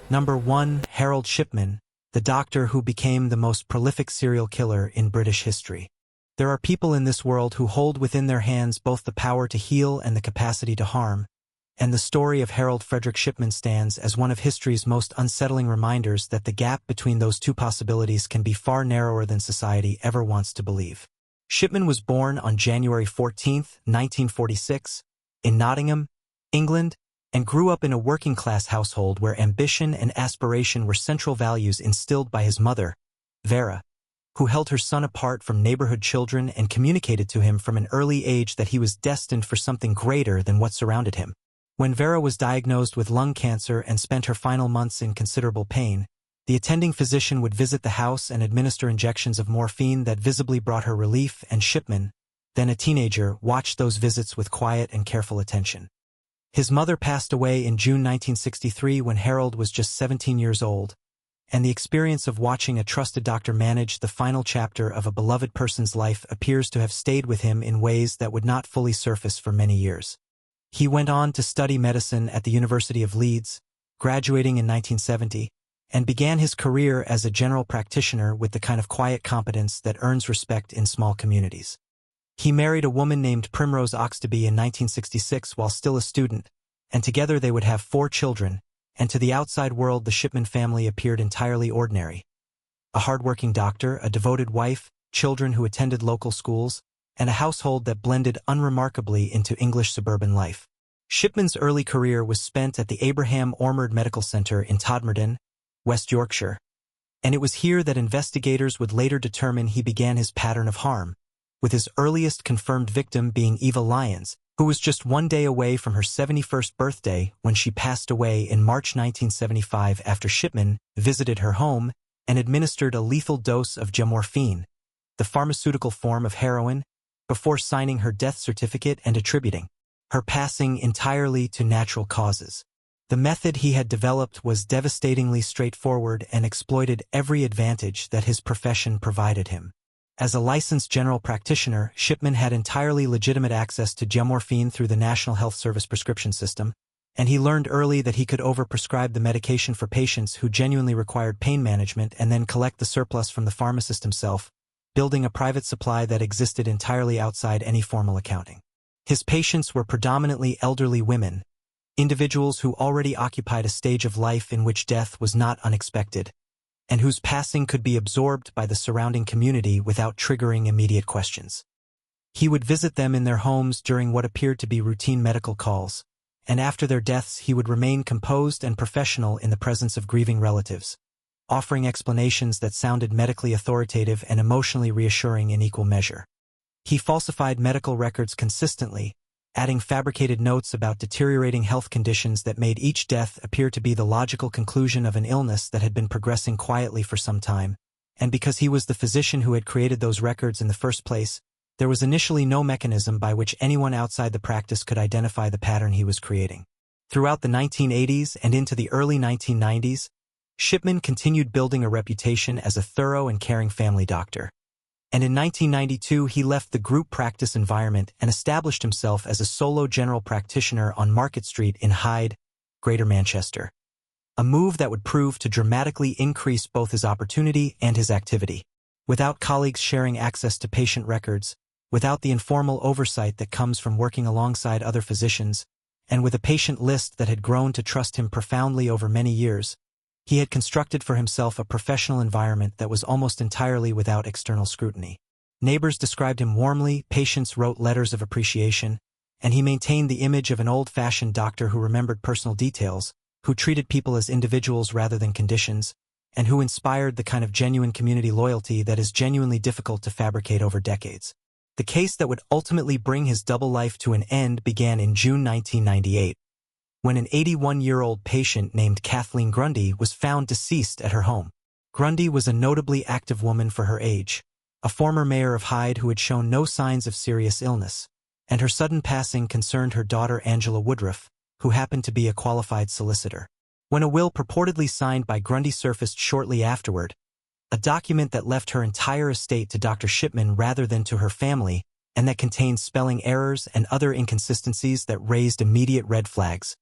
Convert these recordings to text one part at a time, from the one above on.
Number 1. Harold Shipman, the doctor who became the most prolific serial killer in British history. There are people in this world who hold within their hands both the power to heal and the capacity to harm, and the story of Harold Frederick Shipman stands as one of history's most unsettling reminders that the gap between those two possibilities can be far narrower than society ever wants to believe. Shipman was born on January 14, 1946, in Nottingham, England, and grew up in a working-class household where ambition and aspiration were central values instilled by his mother, Vera, who held her son apart from neighborhood children and communicated to him from an early age that he was destined for something greater than what surrounded him. When Vera was diagnosed with lung cancer and spent her final months in considerable pain, the attending physician would visit the house and administer injections of morphine that visibly brought her relief, and Shipman, then a teenager, watched those visits with quiet and careful attention. His mother passed away in June 1963 when Harold was just 17 years old, and the experience of watching a trusted doctor manage the final chapter of a beloved person's life appears to have stayed with him in ways that would not fully surface for many years. He went on to study medicine at the University of Leeds, graduating in 1970, and began his career as a general practitioner with the kind of quiet competence that earns respect in small communities. He married a woman named Primrose Oxtoby in 1966 while still a student, and together they would have 4 children, and to the outside world the Shipman family appeared entirely ordinary. A hard-working doctor, a devoted wife, children who attended local schools, and a household that blended unremarkably into English suburban life. Shipman's early career was spent at the Abraham Ormond Medical Center in Todmorden, West Yorkshire, and it was here that investigators would later determine he began his pattern of harm, with his earliest confirmed victim being Eva Lyons, who was just 1 day away from her 71st birthday when she passed away in March 1975 after Shipman visited her home and administered a lethal dose of morphine, the pharmaceutical form of heroin, before signing her death certificate and attributing her passing entirely to natural causes. The method he had developed was devastatingly straightforward and exploited every advantage that his profession provided him. As a licensed general practitioner, Shipman had entirely legitimate access to morphine through the National Health Service prescription system, and he learned early that he could overprescribe the medication for patients who genuinely required pain management and then collect the surplus from the pharmacist himself, building a private supply that existed entirely outside any formal accounting. His patients were predominantly elderly women, individuals who already occupied a stage of life in which death was not unexpected, and whose passing could be absorbed by the surrounding community without triggering immediate questions. He would visit them in their homes during what appeared to be routine medical calls, and after their deaths he would remain composed and professional in the presence of grieving relatives, offering explanations that sounded medically authoritative and emotionally reassuring in equal measure. He falsified medical records consistently, adding fabricated notes about deteriorating health conditions that made each death appear to be the logical conclusion of an illness that had been progressing quietly for some time, and because he was the physician who had created those records in the first place, there was initially no mechanism by which anyone outside the practice could identify the pattern he was creating. Throughout the 1980s and into the early 1990s, Shipman continued building a reputation as a thorough and caring family doctor. And in 1992 he left the group practice environment and established himself as a solo general practitioner on Market Street in Hyde, Greater Manchester. A move that would prove to dramatically increase both his opportunity and his activity. Without colleagues sharing access to patient records, without the informal oversight that comes from working alongside other physicians, and with a patient list that had grown to trust him profoundly over many years, he had constructed for himself a professional environment that was almost entirely without external scrutiny. Neighbors described him warmly, patients wrote letters of appreciation, and he maintained the image of an old-fashioned doctor who remembered personal details, who treated people as individuals rather than conditions, and who inspired the kind of genuine community loyalty that is genuinely difficult to fabricate over decades. The case that would ultimately bring his double life to an end began in June 1998. When an 81-year-old patient named Kathleen Grundy was found deceased at her home. Grundy was a notably active woman for her age, a former mayor of Hyde who had shown no signs of serious illness, and her sudden passing concerned her daughter Angela Woodruff, who happened to be a qualified solicitor. When a will purportedly signed by Grundy surfaced shortly afterward, a document that left her entire estate to Dr. Shipman rather than to her family, and that contained spelling errors and other inconsistencies that raised immediate red flags.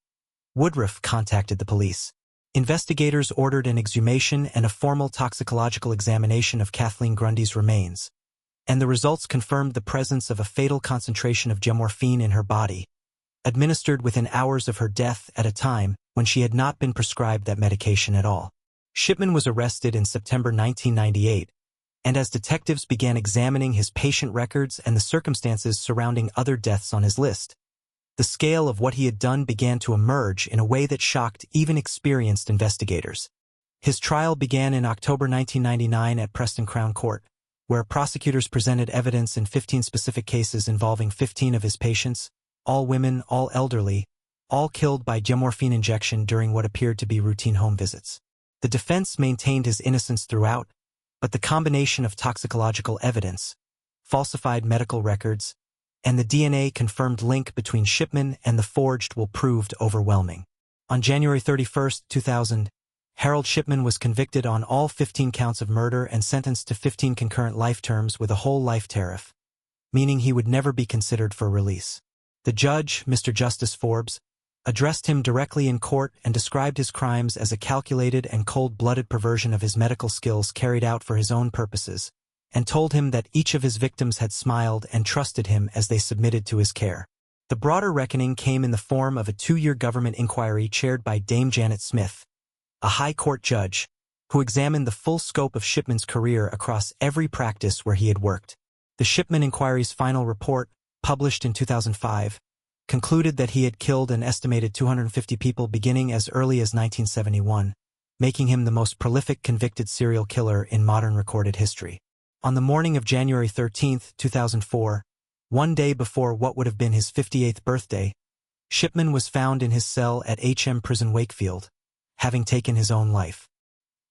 Woodruff contacted the police. Investigators ordered an exhumation and a formal toxicological examination of Kathleen Grundy's remains, and the results confirmed the presence of a fatal concentration of gemorphine in her body, administered within hours of her death at a time when she had not been prescribed that medication at all. Shipman was arrested in September 1998, and as detectives began examining his patient records and the circumstances surrounding other deaths on his list, the scale of what he had done began to emerge in a way that shocked even experienced investigators. His trial began in October 1999 at Preston Crown Court, where prosecutors presented evidence in 15 specific cases involving 15 of his patients, all women, all elderly, all killed by gemorphine injection during what appeared to be routine home visits. The defense maintained his innocence throughout, but the combination of toxicological evidence, falsified medical records, and the DNA-confirmed link between Shipman and the forged will proved overwhelming. On January 31, 2000, Harold Shipman was convicted on all 15 counts of murder and sentenced to 15 concurrent life terms with a whole life tariff, meaning he would never be considered for release. The judge, Mr. Justice Forbes, addressed him directly in court and described his crimes as a calculated and cold-blooded perversion of his medical skills carried out for his own purposes, and told him that each of his victims had smiled and trusted him as they submitted to his care. The broader reckoning came in the form of a 2-year government inquiry chaired by Dame Janet Smith, a high court judge, who examined the full scope of Shipman's career across every practice where he had worked. The Shipman inquiry's final report, published in 2005, concluded that he had killed an estimated 250 people beginning as early as 1971, making him the most prolific convicted serial killer in modern recorded history. On the morning of January 13, 2004, one day before what would have been his 58th birthday, Shipman was found in his cell at HM Prison Wakefield, having taken his own life.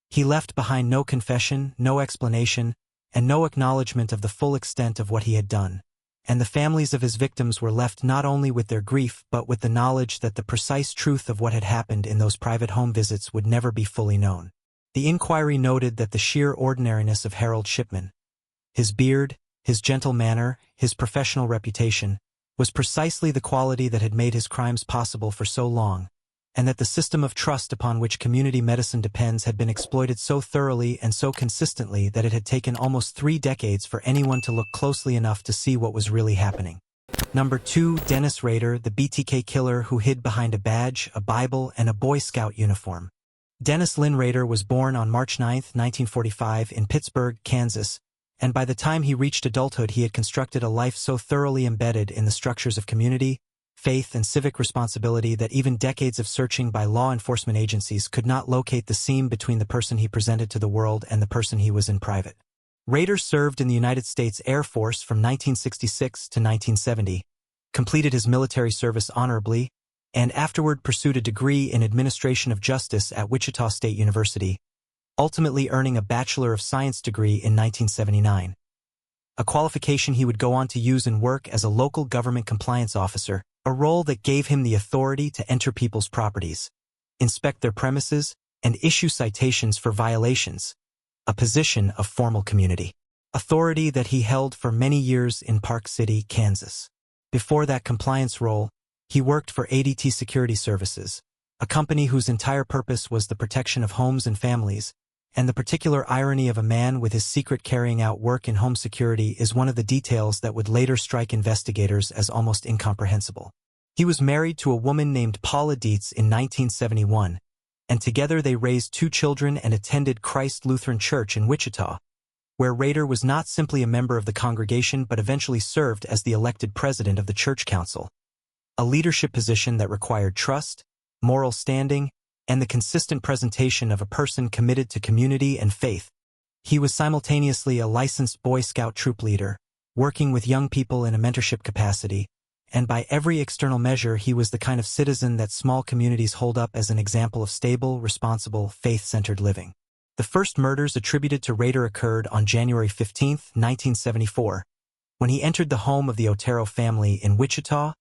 He left behind no confession, no explanation, and no acknowledgement of the full extent of what he had done, and the families of his victims were left not only with their grief but with the knowledge that the precise truth of what had happened in those private home visits would never be fully known. The inquiry noted that the sheer ordinariness of Harold Shipman, his beard, his gentle manner, his professional reputation, was precisely the quality that had made his crimes possible for so long, and that the system of trust upon which community medicine depends had been exploited so thoroughly and so consistently that it had taken almost 3 decades for anyone to look closely enough to see what was really happening. Number 2, Dennis Rader, the BTK killer who hid behind a badge, a Bible, and a Boy Scout uniform. Dennis Lynn Rader was born on March 9, 1945 in Pittsburgh, Kansas, and by the time he reached adulthood he had constructed a life so thoroughly embedded in the structures of community, faith, and civic responsibility that even decades of searching by law enforcement agencies could not locate the seam between the person he presented to the world and the person he was in private. Rader served in the United States Air Force from 1966 to 1970, completed his military service honorably, and afterward pursued a degree in Administration of Justice at Wichita State University, ultimately earning a Bachelor of Science degree in 1979. A qualification he would go on to use in work as a local government compliance officer, a role that gave him the authority to enter people's properties, inspect their premises, and issue citations for violations, a position of formal community authority that he held for many years in Park City, Kansas. Before that compliance role, he worked for ADT Security Services, a company whose entire purpose was the protection of homes and families, and the particular irony of a man with his secret carrying out work in home security is one of the details that would later strike investigators as almost incomprehensible. He was married to a woman named Paula Dietz in 1971, and together they raised 2 children and attended Christ Lutheran Church in Wichita, where Rader was not simply a member of the congregation but eventually served as the elected president of the church council, a leadership position that required trust, moral standing, and the consistent presentation of a person committed to community and faith. He was simultaneously a licensed Boy Scout troop leader, working with young people in a mentorship capacity, and by every external measure he was the kind of citizen that small communities hold up as an example of stable, responsible, faith-centered living. The first murders attributed to Rader occurred on January 15, 1974, when he entered the home of the Otero family in Wichita,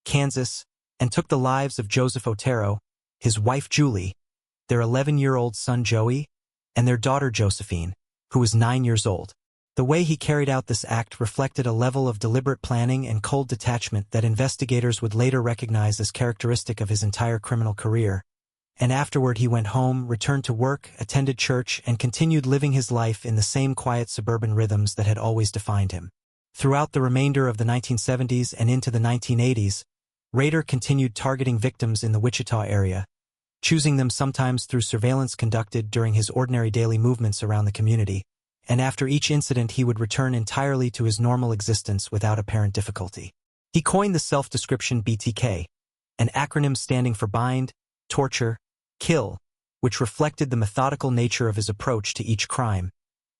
Kansas, and took the lives of Joseph Otero, his wife Julie, their 11-year-old son Joey, and their daughter Josephine, who was 9 years old. The way he carried out this act reflected a level of deliberate planning and cold detachment that investigators would later recognize as characteristic of his entire criminal career, and afterward he went home, returned to work, attended church, and continued living his life in the same quiet suburban rhythms that had always defined him. Throughout the remainder of the 1970s and into the 1980s, Rader continued targeting victims in the Wichita area, choosing them sometimes through surveillance conducted during his ordinary daily movements around the community, and after each incident he would return entirely to his normal existence without apparent difficulty. He coined the self-description BTK, an acronym standing for bind, torture, kill, which reflected the methodical nature of his approach to each crime,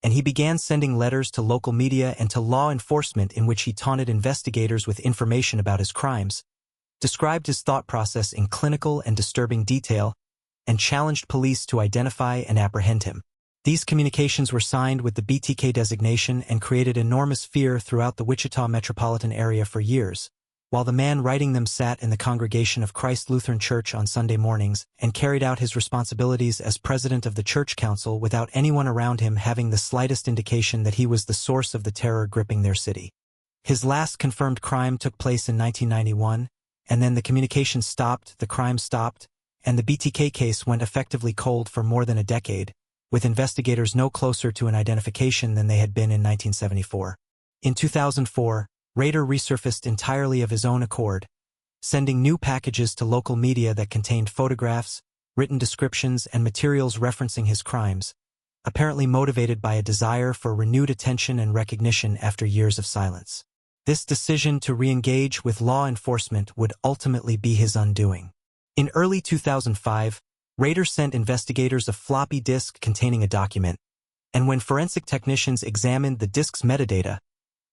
and he began sending letters to local media and to law enforcement in which he taunted investigators with information about his crimes, described his thought process in clinical and disturbing detail, and challenged police to identify and apprehend him. These communications were signed with the BTK designation and created enormous fear throughout the Wichita metropolitan area for years, while the man writing them sat in the congregation of Christ Lutheran Church on Sunday mornings and carried out his responsibilities as president of the church council without anyone around him having the slightest indication that he was the source of the terror gripping their city. His last confirmed crime took place in 1991, and then the communication stopped, the crime stopped, and the BTK case went effectively cold for more than a decade, with investigators no closer to an identification than they had been in 1974. In 2004, Rader resurfaced entirely of his own accord, sending new packages to local media that contained photographs, written descriptions, and materials referencing his crimes, apparently motivated by a desire for renewed attention and recognition after years of silence. This decision to re-engage with law enforcement would ultimately be his undoing. In early 2005, Rader sent investigators a floppy disk containing a document, and when forensic technicians examined the disk's metadata,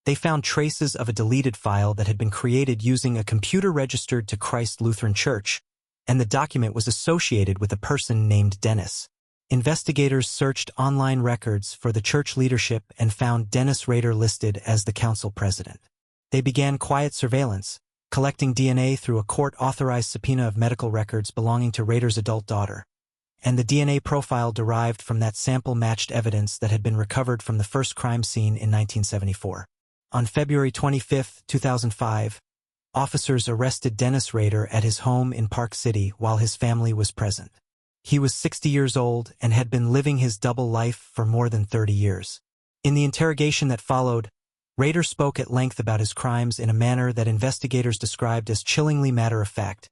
they found traces of a deleted file that had been created using a computer registered to Christ Lutheran Church, and the document was associated with a person named Dennis. Investigators searched online records for the church leadership and found Dennis Rader listed as the council president. They began quiet surveillance, collecting DNA through a court-authorized subpoena of medical records belonging to Rader's adult daughter, and the DNA profile derived from that sample matched evidence that had been recovered from the first crime scene in 1974. On February 25, 2005, officers arrested Dennis Rader at his home in Park City while his family was present. He was 60 years old and had been living his double life for more than 30 years. In the interrogation that followed, Rader spoke at length about his crimes in a manner that investigators described as chillingly matter-of-fact,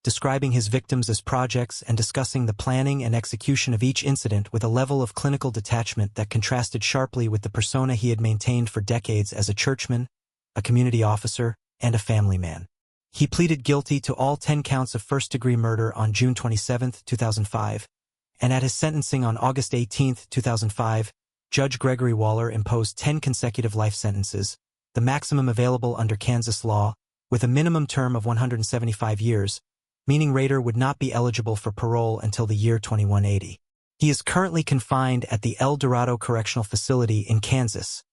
describing his victims as projects and discussing the planning and execution of each incident with a level of clinical detachment that contrasted sharply with the persona he had maintained for decades as a churchman, a community officer, and a family man. He pleaded guilty to all 10 counts of first-degree murder on June 27, 2005, and at his sentencing on August 18, 2005, Judge Gregory Waller imposed 10 consecutive life sentences, the maximum available under Kansas law, with a minimum term of 175 years, meaning Rader would not be eligible for parole until the year 2180. He is currently confined at the El Dorado Correctional Facility in Kansas,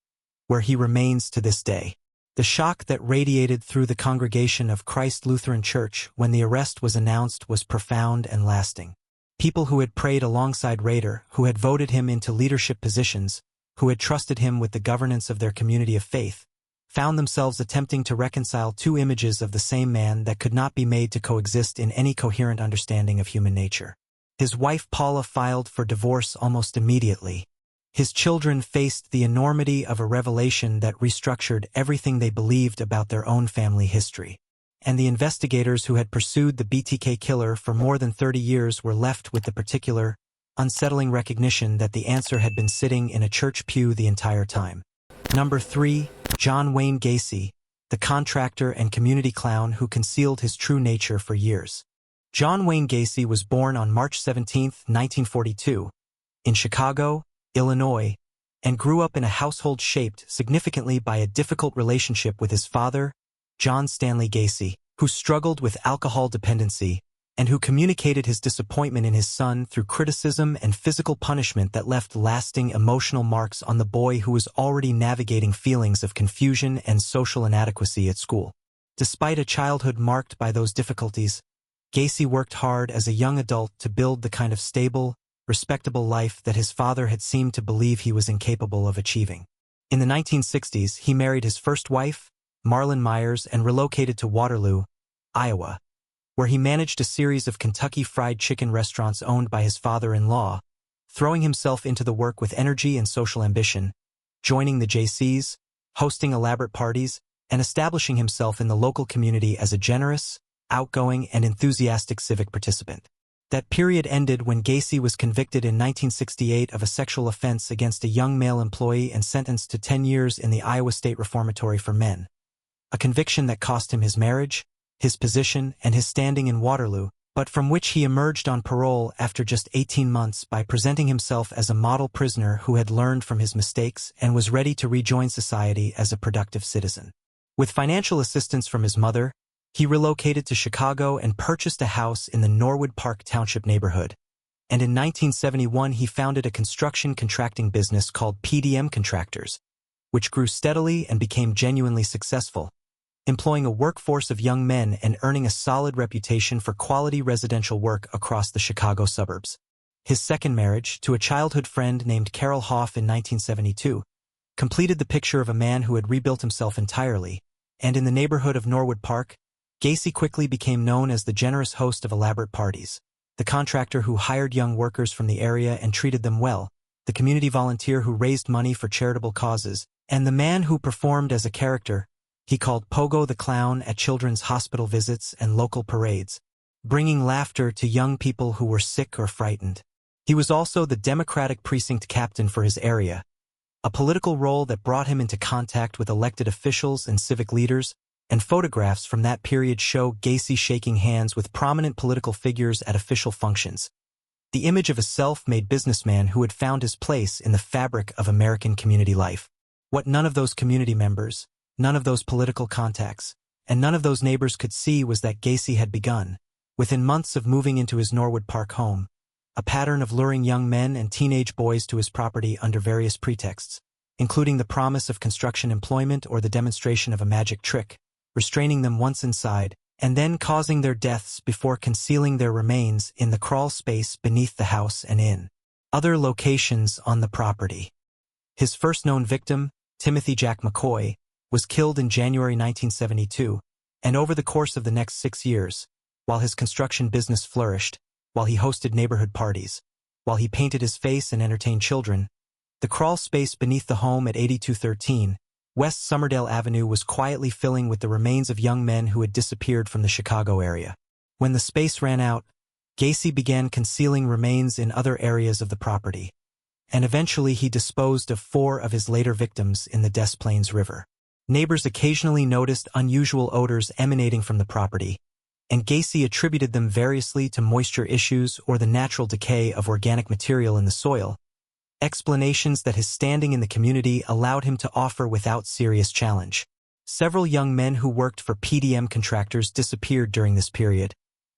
where he remains to this day. The shock that radiated through the congregation of Christ Lutheran Church when the arrest was announced was profound and lasting. People who had prayed alongside Rader, who had voted him into leadership positions, who had trusted him with the governance of their community of faith, found themselves attempting to reconcile two images of the same man that could not be made to coexist in any coherent understanding of human nature. His wife Paula filed for divorce almost immediately. His children faced the enormity of a revelation that restructured everything they believed about their own family history. And the investigators who had pursued the BTK killer for more than 30 years were left with the particular, unsettling recognition that the answer had been sitting in a church pew the entire time. Number 3. John Wayne Gacy, the contractor and community clown who concealed his true nature for years. John Wayne Gacy was born on March 17, 1942, in Chicago, Illinois, and grew up in a household shaped significantly by a difficult relationship with his father, John Stanley Gacy, who struggled with alcohol dependency and who communicated his disappointment in his son through criticism and physical punishment that left lasting emotional marks on the boy who was already navigating feelings of confusion and social inadequacy at school. Despite a childhood marked by those difficulties, Gacy worked hard as a young adult to build the kind of stable, respectable life that his father had seemed to believe he was incapable of achieving. In the 1960s, he married his first wife, Marlon Myers, and relocated to Waterloo, Iowa, where he managed a series of Kentucky Fried Chicken restaurants owned by his father-in-law, throwing himself into the work with energy and social ambition, joining the JCs, hosting elaborate parties, and establishing himself in the local community as a generous, outgoing, and enthusiastic civic participant. That period ended when Gacy was convicted in 1968 of a sexual offense against a young male employee and sentenced to 10 years in the Iowa State Reformatory for Men. A conviction that cost him his marriage, his position, and his standing in Waterloo, but from which he emerged on parole after just 18 months by presenting himself as a model prisoner who had learned from his mistakes and was ready to rejoin society as a productive citizen. With financial assistance from his mother, he relocated to Chicago and purchased a house in the Norwood Park Township neighborhood. And in 1971 he founded a construction contracting business called PDM Contractors, which grew steadily and became genuinely successful, employing a workforce of young men and earning a solid reputation for quality residential work across the Chicago suburbs. His second marriage, to a childhood friend named Carol Hoff in 1972, completed the picture of a man who had rebuilt himself entirely, and in the neighborhood of Norwood Park, Gacy quickly became known as the generous host of elaborate parties, the contractor who hired young workers from the area and treated them well, the community volunteer who raised money for charitable causes, and the man who performed as a character he called Pogo the Clown at children's hospital visits and local parades, bringing laughter to young people who were sick or frightened. He was also the Democratic precinct captain for his area, a political role that brought him into contact with elected officials and civic leaders, and photographs from that period show Gacy shaking hands with prominent political figures at official functions, the image of a self-made businessman who had found his place in the fabric of American community life. What none of those community members, none of those political contacts, and none of those neighbors could see was that Gacy had begun, within months of moving into his Norwood Park home, a pattern of luring young men and teenage boys to his property under various pretexts, including the promise of construction employment or the demonstration of a magic trick, restraining them once inside, and then causing their deaths before concealing their remains in the crawl space beneath the house and in other locations on the property. His first known victim, Timothy Jack McCoy, was killed in January 1972, and over the course of the next 6 years, while his construction business flourished, while he hosted neighborhood parties, while he painted his face and entertained children, the crawl space beneath the home at 8213 West Somerdale Avenue was quietly filling with the remains of young men who had disappeared from the Chicago area. When the space ran out, Gacy began concealing remains in other areas of the property, and eventually he disposed of 4 of his later victims in the Des Plaines River. Neighbors occasionally noticed unusual odors emanating from the property, and Gacy attributed them variously to moisture issues or the natural decay of organic material in the soil, explanations that his standing in the community allowed him to offer without serious challenge. Several young men who worked for PDM Contractors disappeared during this period,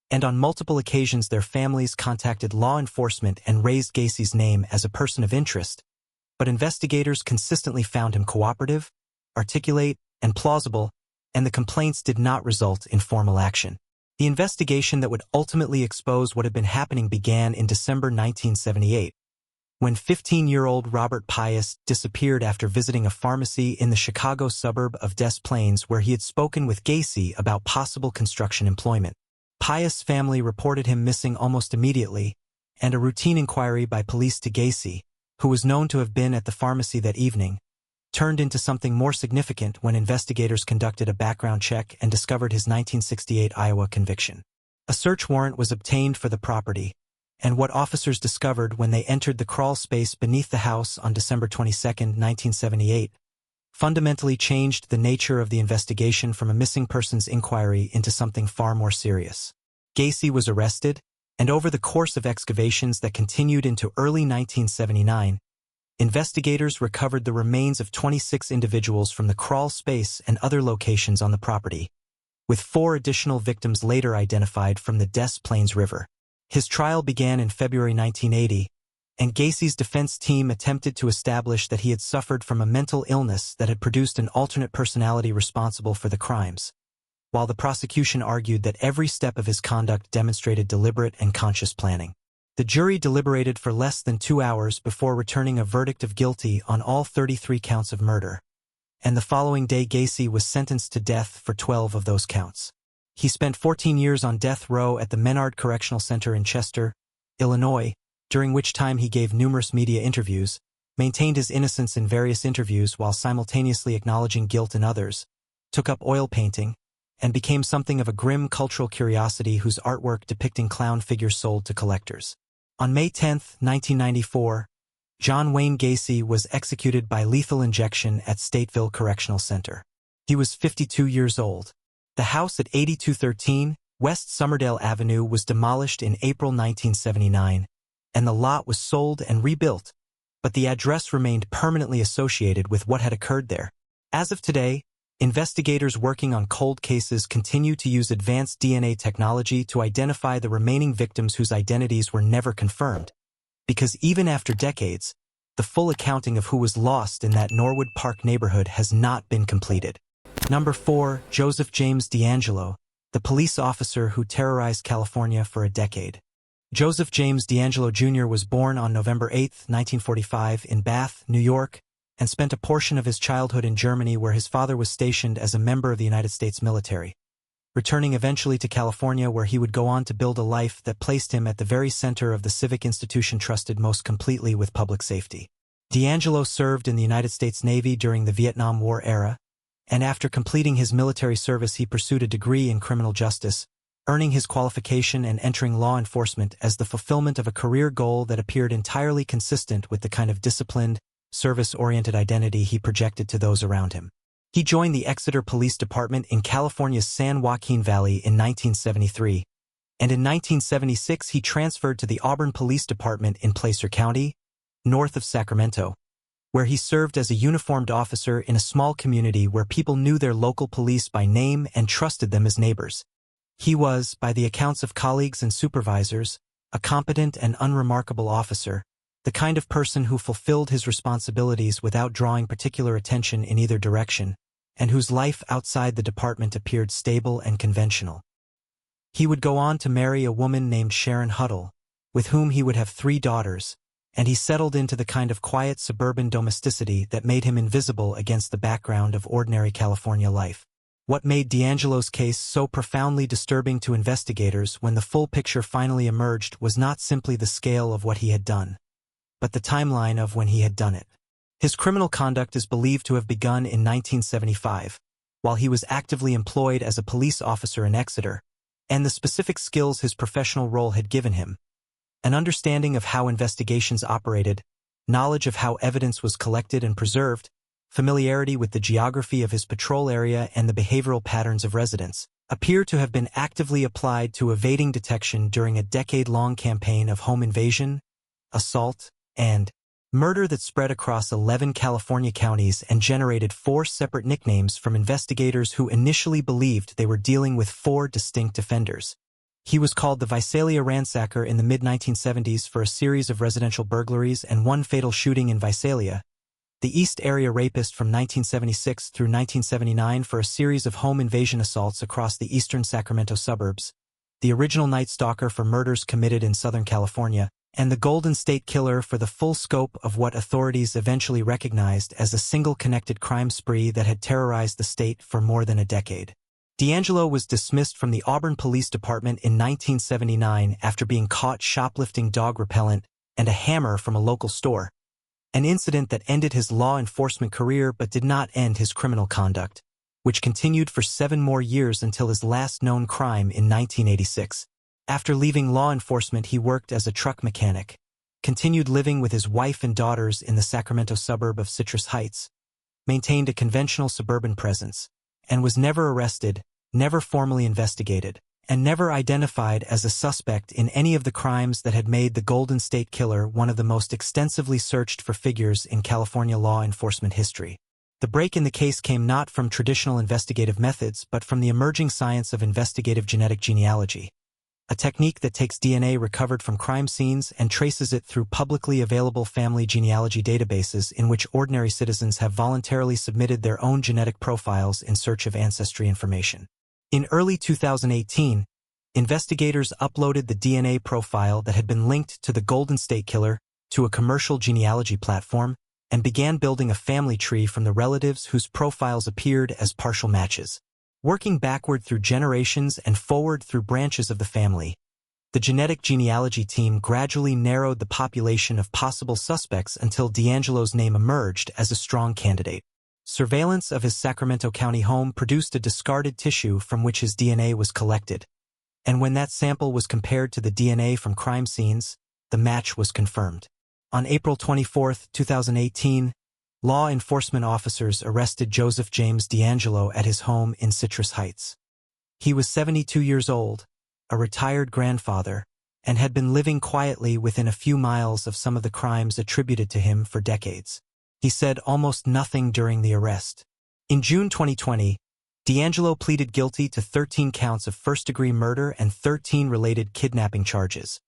and on multiple occasions their families contacted law enforcement and raised Gacy's name as a person of interest, but investigators consistently found him cooperative, articulate, and plausible, and the complaints did not result in formal action. The investigation that would ultimately expose what had been happening began in December 1978, when 15-year-old Robert Pius disappeared after visiting a pharmacy in the Chicago suburb of Des Plaines where he had spoken with Gacy about possible construction employment. Pius' family reported him missing almost immediately, and a routine inquiry by police to Gacy, who was known to have been at the pharmacy that evening, turned into something more significant when investigators conducted a background check and discovered his 1968 Iowa conviction. A search warrant was obtained for the property, and what officers discovered when they entered the crawl space beneath the house on December 22, 1978, fundamentally changed the nature of the investigation from a missing persons inquiry into something far more serious. Gacy was arrested, and over the course of excavations that continued into early 1979, investigators recovered the remains of 26 individuals from the crawl space and other locations on the property, with 4 additional victims later identified from the Des Plaines River. His trial began in February 1980, and Gacy's defense team attempted to establish that he had suffered from a mental illness that had produced an alternate personality responsible for the crimes, while the prosecution argued that every step of his conduct demonstrated deliberate and conscious planning. The jury deliberated for less than 2 hours before returning a verdict of guilty on all 33 counts of murder, and the following day Gacy was sentenced to death for 12 of those counts. He spent 14 years on death row at the Menard Correctional Center in Chester, Illinois, during which time he gave numerous media interviews, maintained his innocence in various interviews while simultaneously acknowledging guilt in others, took up oil painting, and became something of a grim cultural curiosity whose artwork depicting clown figures sold to collectors. On May 10, 1994, John Wayne Gacy was executed by lethal injection at Stateville Correctional Center. He was 52 years old. The house at 8213 West Summerdale Avenue was demolished in April 1979, and the lot was sold and rebuilt, but the address remained permanently associated with what had occurred there. As of today, investigators working on cold cases continue to use advanced DNA technology to identify the remaining victims whose identities were never confirmed, because even after decades, the full accounting of who was lost in that Norwood Park neighborhood has not been completed. Number 4. Joseph James DeAngelo, the police officer who terrorized California for a decade. Joseph James DeAngelo Jr. was born on November 8, 1945, in Bath, New York, and spent a portion of his childhood in Germany where his father was stationed as a member of the United States military, returning eventually to California where he would go on to build a life that placed him at the very center of the civic institution trusted most completely with public safety. DeAngelo served in the United States Navy during the Vietnam War era, and after completing his military service he pursued a degree in criminal justice, earning his qualification and entering law enforcement as the fulfillment of a career goal that appeared entirely consistent with the kind of disciplined, service-oriented identity he projected to those around him. He joined the Exeter Police Department in California's San Joaquin Valley in 1973, and in 1976 he transferred to the Auburn Police Department in Placer County, north of Sacramento, where he served as a uniformed officer in a small community where people knew their local police by name and trusted them as neighbors. He was, by the accounts of colleagues and supervisors, a competent and unremarkable officer, the kind of person who fulfilled his responsibilities without drawing particular attention in either direction, and whose life outside the department appeared stable and conventional. He would go on to marry a woman named Sharon Huddle, with whom he would have 3 daughters, and he settled into the kind of quiet suburban domesticity that made him invisible against the background of ordinary California life. What made DeAngelo's case so profoundly disturbing to investigators when the full picture finally emerged was not simply the scale of what he had done, but the timeline of when he had done it. His criminal conduct is believed to have begun in 1975, while he was actively employed as a police officer in Exeter, and the specific skills his professional role had given him, an understanding of how investigations operated, knowledge of how evidence was collected and preserved, familiarity with the geography of his patrol area and the behavioral patterns of residents, appear to have been actively applied to evading detection during a decade-long campaign of home invasion, assault, and murder that spread across 11 California counties and generated 4 separate nicknames from investigators who initially believed they were dealing with 4 distinct offenders. He was called the Visalia Ransacker in the mid-1970s for a series of residential burglaries and 1 fatal shooting in Visalia, the East Area Rapist from 1976 through 1979 for a series of home invasion assaults across the eastern Sacramento suburbs, the original Night Stalker for murders committed in Southern California, and the Golden State Killer for the full scope of what authorities eventually recognized as a single connected crime spree that had terrorized the state for more than a decade. DeAngelo was dismissed from the Auburn Police Department in 1979 after being caught shoplifting dog repellent and a hammer from a local store, an incident that ended his law enforcement career but did not end his criminal conduct, which continued for 7 more years until his last known crime in 1986. After leaving law enforcement, he worked as a truck mechanic, continued living with his wife and daughters in the Sacramento suburb of Citrus Heights, maintained a conventional suburban presence, and was never arrested, never formally investigated, and never identified as a suspect in any of the crimes that had made the Golden State Killer one of the most extensively searched for figures in California law enforcement history. The break in the case came not from traditional investigative methods but from the emerging science of investigative genetic genealogy, a technique that takes DNA recovered from crime scenes and traces it through publicly available family genealogy databases in which ordinary citizens have voluntarily submitted their own genetic profiles in search of ancestry information. In early 2018, investigators uploaded the DNA profile that had been linked to the Golden State Killer to a commercial genealogy platform and began building a family tree from the relatives whose profiles appeared as partial matches. Working backward through generations and forward through branches of the family, the genetic genealogy team gradually narrowed the population of possible suspects until D'Angelo's name emerged as a strong candidate. Surveillance of his Sacramento County home produced a discarded tissue from which his DNA was collected, and when that sample was compared to the DNA from crime scenes, the match was confirmed. On April 24, 2018, law enforcement officers arrested Joseph James D'Angelo at his home in Citrus Heights. He was 72 years old, a retired grandfather, and had been living quietly within a few miles of some of the crimes attributed to him for decades. He said almost nothing during the arrest. In June 2020, D'Angelo pleaded guilty to 13 counts of first-degree murder and 13 related kidnapping charges.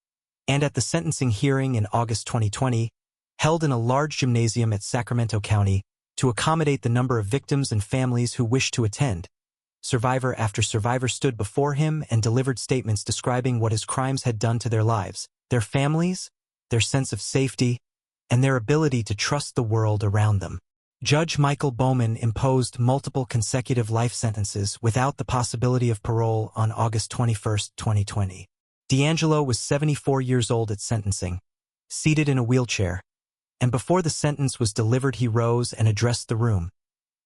And at the sentencing hearing in August 2020, held in a large gymnasium at Sacramento County, to accommodate the number of victims and families who wished to attend, survivor after survivor stood before him and delivered statements describing what his crimes had done to their lives, their families, their sense of safety, and their ability to trust the world around them. Judge Michael Bowman imposed multiple consecutive life sentences without the possibility of parole on August 21, 2020. D'Angelo was 74 years old at sentencing, seated in a wheelchair, and before the sentence was delivered he rose and addressed the room,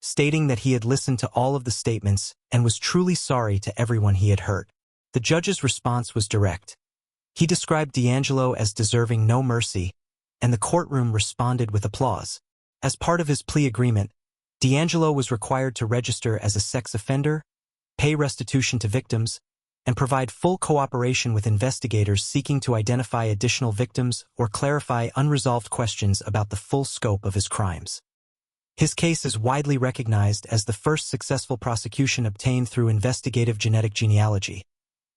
stating that he had listened to all of the statements and was truly sorry to everyone he had hurt. The judge's response was direct. He described D'Angelo as deserving no mercy, and the courtroom responded with applause. As part of his plea agreement, D'Angelo was required to register as a sex offender, pay restitution to victims, and provide full cooperation with investigators seeking to identify additional victims or clarify unresolved questions about the full scope of his crimes. His case is widely recognized as the first successful prosecution obtained through investigative genetic genealogy,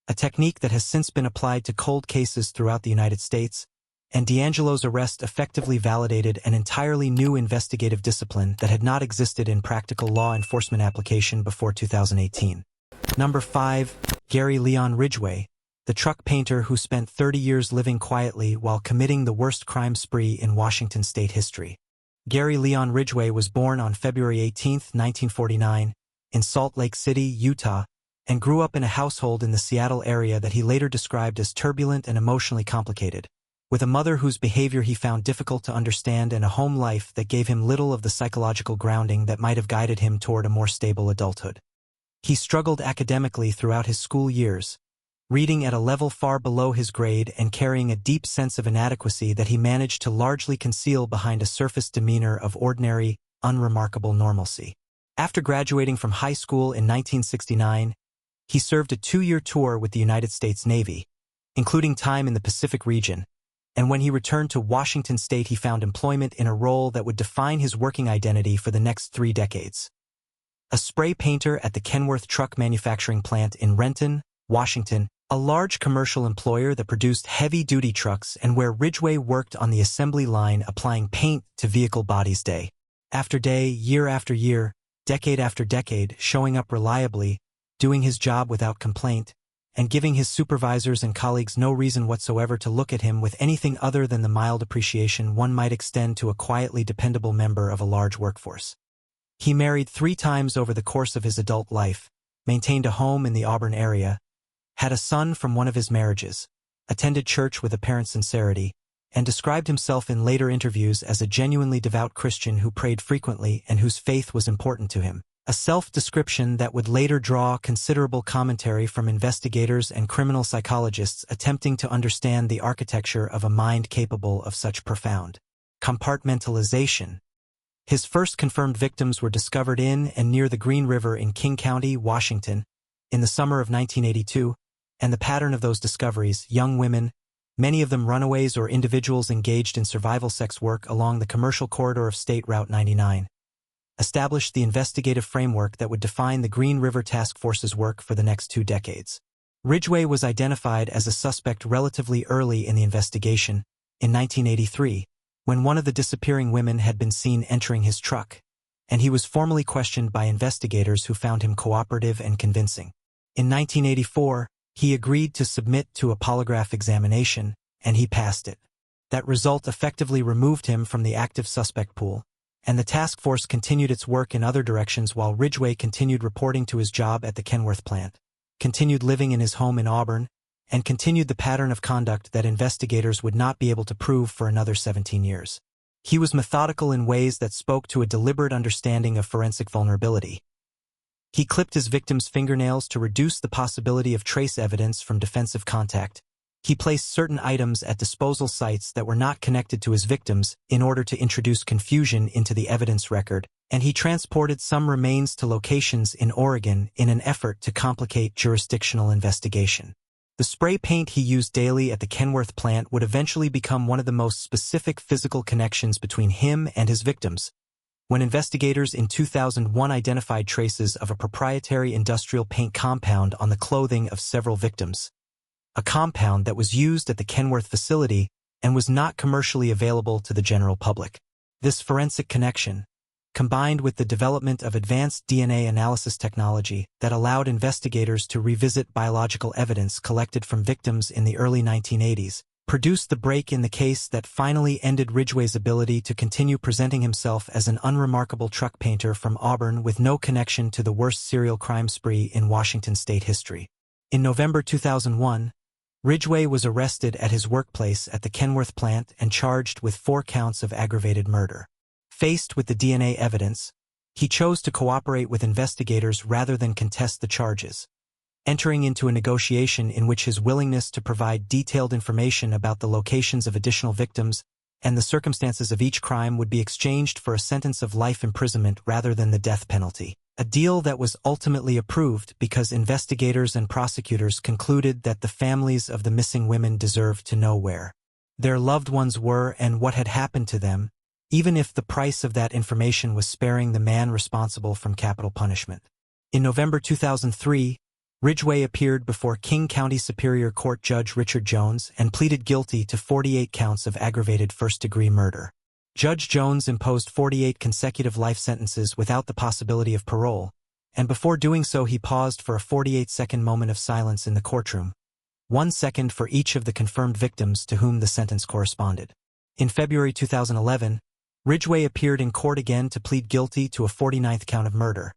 a technique that has since been applied to cold cases throughout the United States, and D'Angelo's arrest effectively validated an entirely new investigative discipline that had not existed in practical law enforcement application before 2018. Number 5. Gary Leon Ridgway, the truck painter who spent 30 years living quietly while committing the worst crime spree in Washington state history. Gary Leon Ridgway was born on February 18, 1949, in Salt Lake City, Utah, and grew up in a household in the Seattle area that he later described as turbulent and emotionally complicated, with a mother whose behavior he found difficult to understand and a home life that gave him little of the psychological grounding that might have guided him toward a more stable adulthood. He struggled academically throughout his school years, reading at a level far below his grade and carrying a deep sense of inadequacy that he managed to largely conceal behind a surface demeanor of ordinary, unremarkable normalcy. After graduating from high school in 1969, he served a 2-year tour with the United States Navy, including time in the Pacific region, and when he returned to Washington state he found employment in a role that would define his working identity for the next 3 decades. A spray painter at the Kenworth Truck Manufacturing Plant in Renton, Washington, a large commercial employer that produced heavy-duty trucks and where Ridgway worked on the assembly line applying paint to vehicle bodies day after day, year after year, decade after decade, showing up reliably, doing his job without complaint, and giving his supervisors and colleagues no reason whatsoever to look at him with anything other than the mild appreciation one might extend to a quietly dependable member of a large workforce. He married 3 times over the course of his adult life, maintained a home in the Auburn area, had a son from one of his marriages, attended church with apparent sincerity, and described himself in later interviews as a genuinely devout Christian who prayed frequently and whose faith was important to him, a self-description that would later draw considerable commentary from investigators and criminal psychologists attempting to understand the architecture of a mind capable of such profound compartmentalization. His first confirmed victims were discovered in and near the Green River in King County, Washington, in the summer of 1982, and the pattern of those discoveries, young women, many of them runaways or individuals engaged in survival sex work along the commercial corridor of State Route 99, established the investigative framework that would define the Green River Task Force's work for the next 2 decades. Ridgway was identified as a suspect relatively early in the investigation, in 1983, when one of the disappearing women had been seen entering his truck, and he was formally questioned by investigators who found him cooperative and convincing. In 1984, he agreed to submit to a polygraph examination, and he passed it. That result effectively removed him from the active suspect pool, and the task force continued its work in other directions while Ridgway continued reporting to his job at the Kenworth plant, continued living in his home in Auburn, and continued the pattern of conduct that investigators would not be able to prove for another 17 years. He was methodical in ways that spoke to a deliberate understanding of forensic vulnerability. He clipped his victims' fingernails to reduce the possibility of trace evidence from defensive contact. He placed certain items at disposal sites that were not connected to his victims in order to introduce confusion into the evidence record, and he transported some remains to locations in Oregon in an effort to complicate jurisdictional investigation. The spray paint he used daily at the Kenworth plant would eventually become one of the most specific physical connections between him and his victims. When investigators in 2001 identified traces of a proprietary industrial paint compound on the clothing of several victims, a compound that was used at the Kenworth facility and was not commercially available to the general public. This forensic connection, combined with the development of advanced DNA analysis technology that allowed investigators to revisit biological evidence collected from victims in the early 1980s, produced the break in the case that finally ended Ridgway's ability to continue presenting himself as an unremarkable truck painter from Auburn with no connection to the worst serial crime spree in Washington state history. In November 2001, Ridgway was arrested at his workplace at the Kenworth plant and charged with 4 counts of aggravated murder. Faced with the DNA evidence, he chose to cooperate with investigators rather than contest the charges, entering into a negotiation in which his willingness to provide detailed information about the locations of additional victims and the circumstances of each crime would be exchanged for a sentence of life imprisonment rather than the death penalty. A deal that was ultimately approved because investigators and prosecutors concluded that the families of the missing women deserved to know where their loved ones were and what had happened to them, even if the price of that information was sparing the man responsible from capital punishment. In November 2003, Ridgway appeared before King County Superior Court Judge Richard Jones and pleaded guilty to 48 counts of aggravated first-degree murder. Judge Jones imposed 48 consecutive life sentences without the possibility of parole, and before doing so he paused for a 48-second moment of silence in the courtroom, 1 second for each of the confirmed victims to whom the sentence corresponded. In February 2011, Ridgway appeared in court again to plead guilty to a 49th count of murder,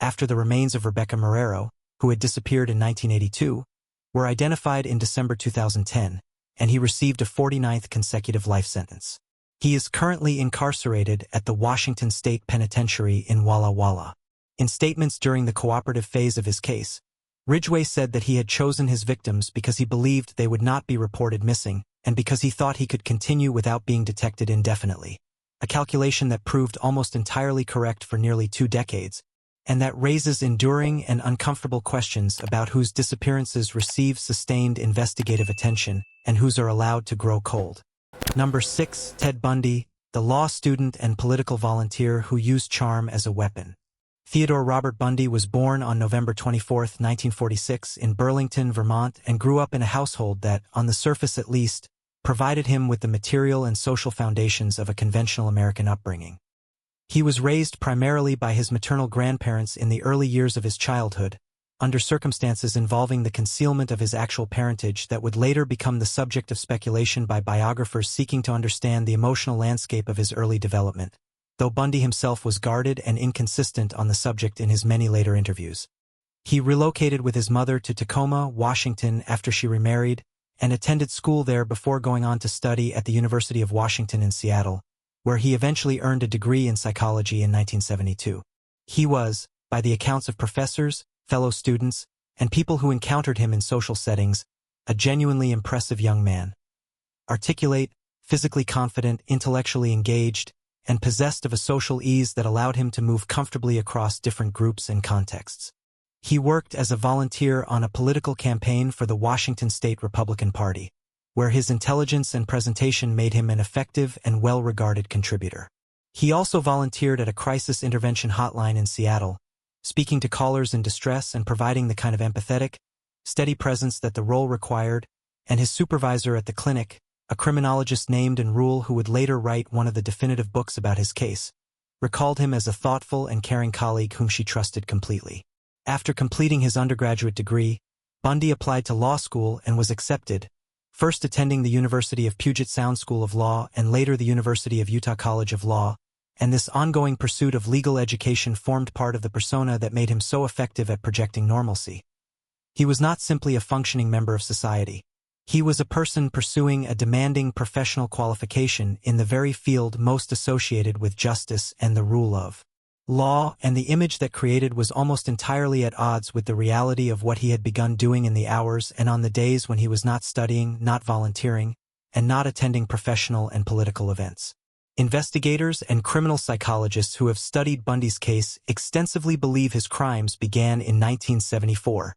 after the remains of Rebecca Marrero, who had disappeared in 1982, were identified in December 2010, and he received a 49th consecutive life sentence. He is currently incarcerated at the Washington State Penitentiary in Walla Walla. In statements during the cooperative phase of his case, Ridgway said that he had chosen his victims because he believed they would not be reported missing and because he thought he could continue without being detected indefinitely, a calculation that proved almost entirely correct for nearly 2 decades, and that raises enduring and uncomfortable questions about whose disappearances receive sustained investigative attention and whose are allowed to grow cold. Number 6. Ted Bundy, the law student and political volunteer who used charm as a weapon. Theodore Robert Bundy was born on November 24, 1946, in Burlington, Vermont, and grew up in a household that, on the surface at least, provided him with the material and social foundations of a conventional American upbringing. He was raised primarily by his maternal grandparents in the early years of his childhood, under circumstances involving the concealment of his actual parentage that would later become the subject of speculation by biographers seeking to understand the emotional landscape of his early development, though Bundy himself was guarded and inconsistent on the subject in his many later interviews. He relocated with his mother to Tacoma, Washington after she remarried, and attended school there before going on to study at the University of Washington in Seattle, where he eventually earned a degree in psychology in 1972. He was, by the accounts of professors, fellow students, and people who encountered him in social settings, a genuinely impressive young man. Articulate, physically confident, intellectually engaged, and possessed of a social ease that allowed him to move comfortably across different groups and contexts. He worked as a volunteer on a political campaign for the Washington State Republican Party, where his intelligence and presentation made him an effective and well-regarded contributor. He also volunteered at a crisis intervention hotline in Seattle, speaking to callers in distress and providing the kind of empathetic, steady presence that the role required, and his supervisor at the clinic, a criminologist named Rule who would later write one of the definitive books about his case, recalled him as a thoughtful and caring colleague whom she trusted completely. After completing his undergraduate degree, Bundy applied to law school and was accepted, first attending the University of Puget Sound School of Law and later the University of Utah College of Law, and this ongoing pursuit of legal education formed part of the persona that made him so effective at projecting normalcy. He was not simply a functioning member of society. He was a person pursuing a demanding professional qualification in the very field most associated with justice and the rule of law, and the image that created was almost entirely at odds with the reality of what he had begun doing in the hours and on the days when he was not studying, not volunteering, and not attending professional and political events. Investigators and criminal psychologists who have studied Bundy's case extensively believe his crimes began in 1974,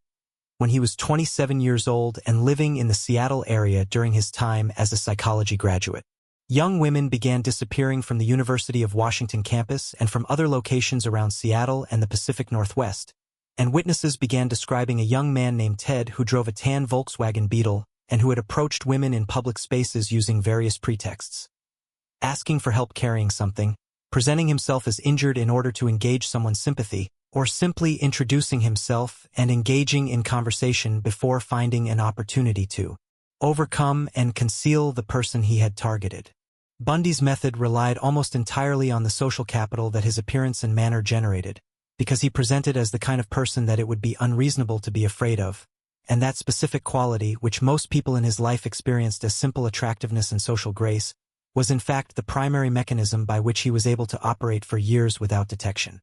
when he was 27 years old and living in the Seattle area during his time as a psychology graduate. Young women began disappearing from the University of Washington campus and from other locations around Seattle and the Pacific Northwest, and witnesses began describing a young man named Ted who drove a tan Volkswagen Beetle and who had approached women in public spaces using various pretexts, asking for help carrying something, presenting himself as injured in order to engage someone's sympathy, or simply introducing himself and engaging in conversation before finding an opportunity to overcome and conceal the person he had targeted. Bundy's method relied almost entirely on the social capital that his appearance and manner generated, because he presented as the kind of person that it would be unreasonable to be afraid of, and that specific quality, which most people in his life experienced as simple attractiveness and social grace, was in fact the primary mechanism by which he was able to operate for years without detection.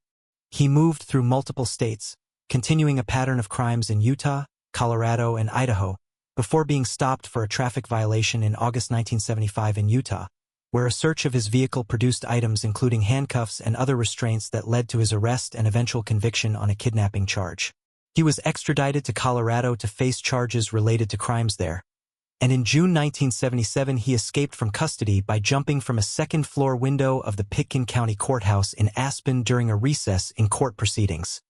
He moved through multiple states, continuing a pattern of crimes in Utah, Colorado, and Idaho, before being stopped for a traffic violation in August 1975 in Utah, where a search of his vehicle produced items including handcuffs and other restraints that led to his arrest and eventual conviction on a kidnapping charge. He was extradited to Colorado to face charges related to crimes there, and in June 1977 he escaped from custody by jumping from a second-floor window of the Pitkin County Courthouse in Aspen during a recess in court proceedings,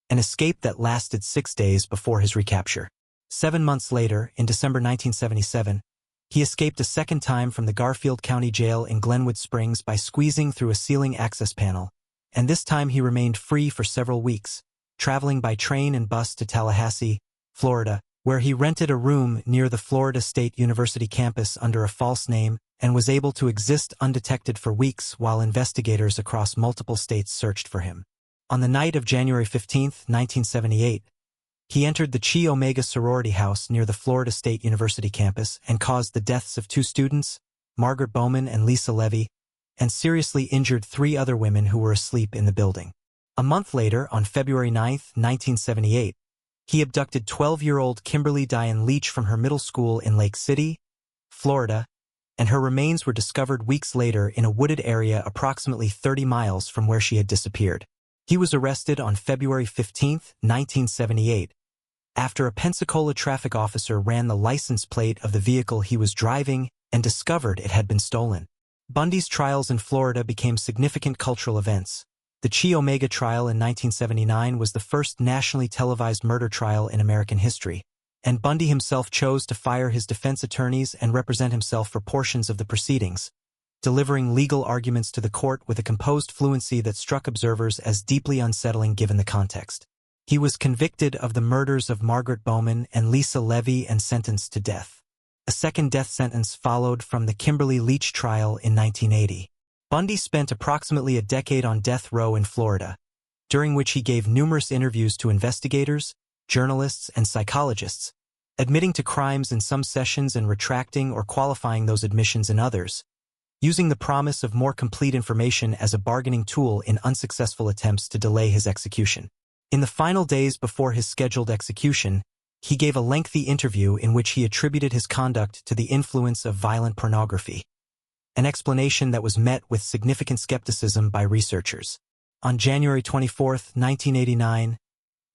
an escape that lasted 6 days before his recapture. 7 months later, in December 1977, he escaped a second time from the Garfield County Jail in Glenwood Springs by squeezing through a ceiling access panel, and this time he remained free for several weeks, traveling by train and bus to Tallahassee, Florida, where he rented a room near the Florida State University campus under a false name and was able to exist undetected for weeks while investigators across multiple states searched for him. On the night of January 15, 1978, he entered the Chi Omega sorority house near the Florida State University campus and caused the deaths of 2 students, Margaret Bowman and Lisa Levy, and seriously injured 3 other women who were asleep in the building. A month later, on February 9, 1978, he abducted 12-year-old Kimberly Diane Leach from her middle school in Lake City, Florida, and her remains were discovered weeks later in a wooded area approximately 30 miles from where she had disappeared. He was arrested on February 15, 1978, after a Pensacola traffic officer ran the license plate of the vehicle he was driving and discovered it had been stolen. Bundy's trials in Florida became significant cultural events. The Chi Omega trial in 1979 was the first nationally televised murder trial in American history, and Bundy himself chose to fire his defense attorneys and represent himself for portions of the proceedings, delivering legal arguments to the court with a composed fluency that struck observers as deeply unsettling given the context. He was convicted of the murders of Margaret Bowman and Lisa Levy and sentenced to death. A second death sentence followed from the Kimberly Leach trial in 1980. Bundy spent approximately a decade on death row in Florida, during which he gave numerous interviews to investigators, journalists, and psychologists, admitting to crimes in some sessions and retracting or qualifying those admissions in others, using the promise of more complete information as a bargaining tool in unsuccessful attempts to delay his execution. In the final days before his scheduled execution, he gave a lengthy interview in which he attributed his conduct to the influence of violent pornography, an explanation that was met with significant skepticism by researchers. On January 24, 1989,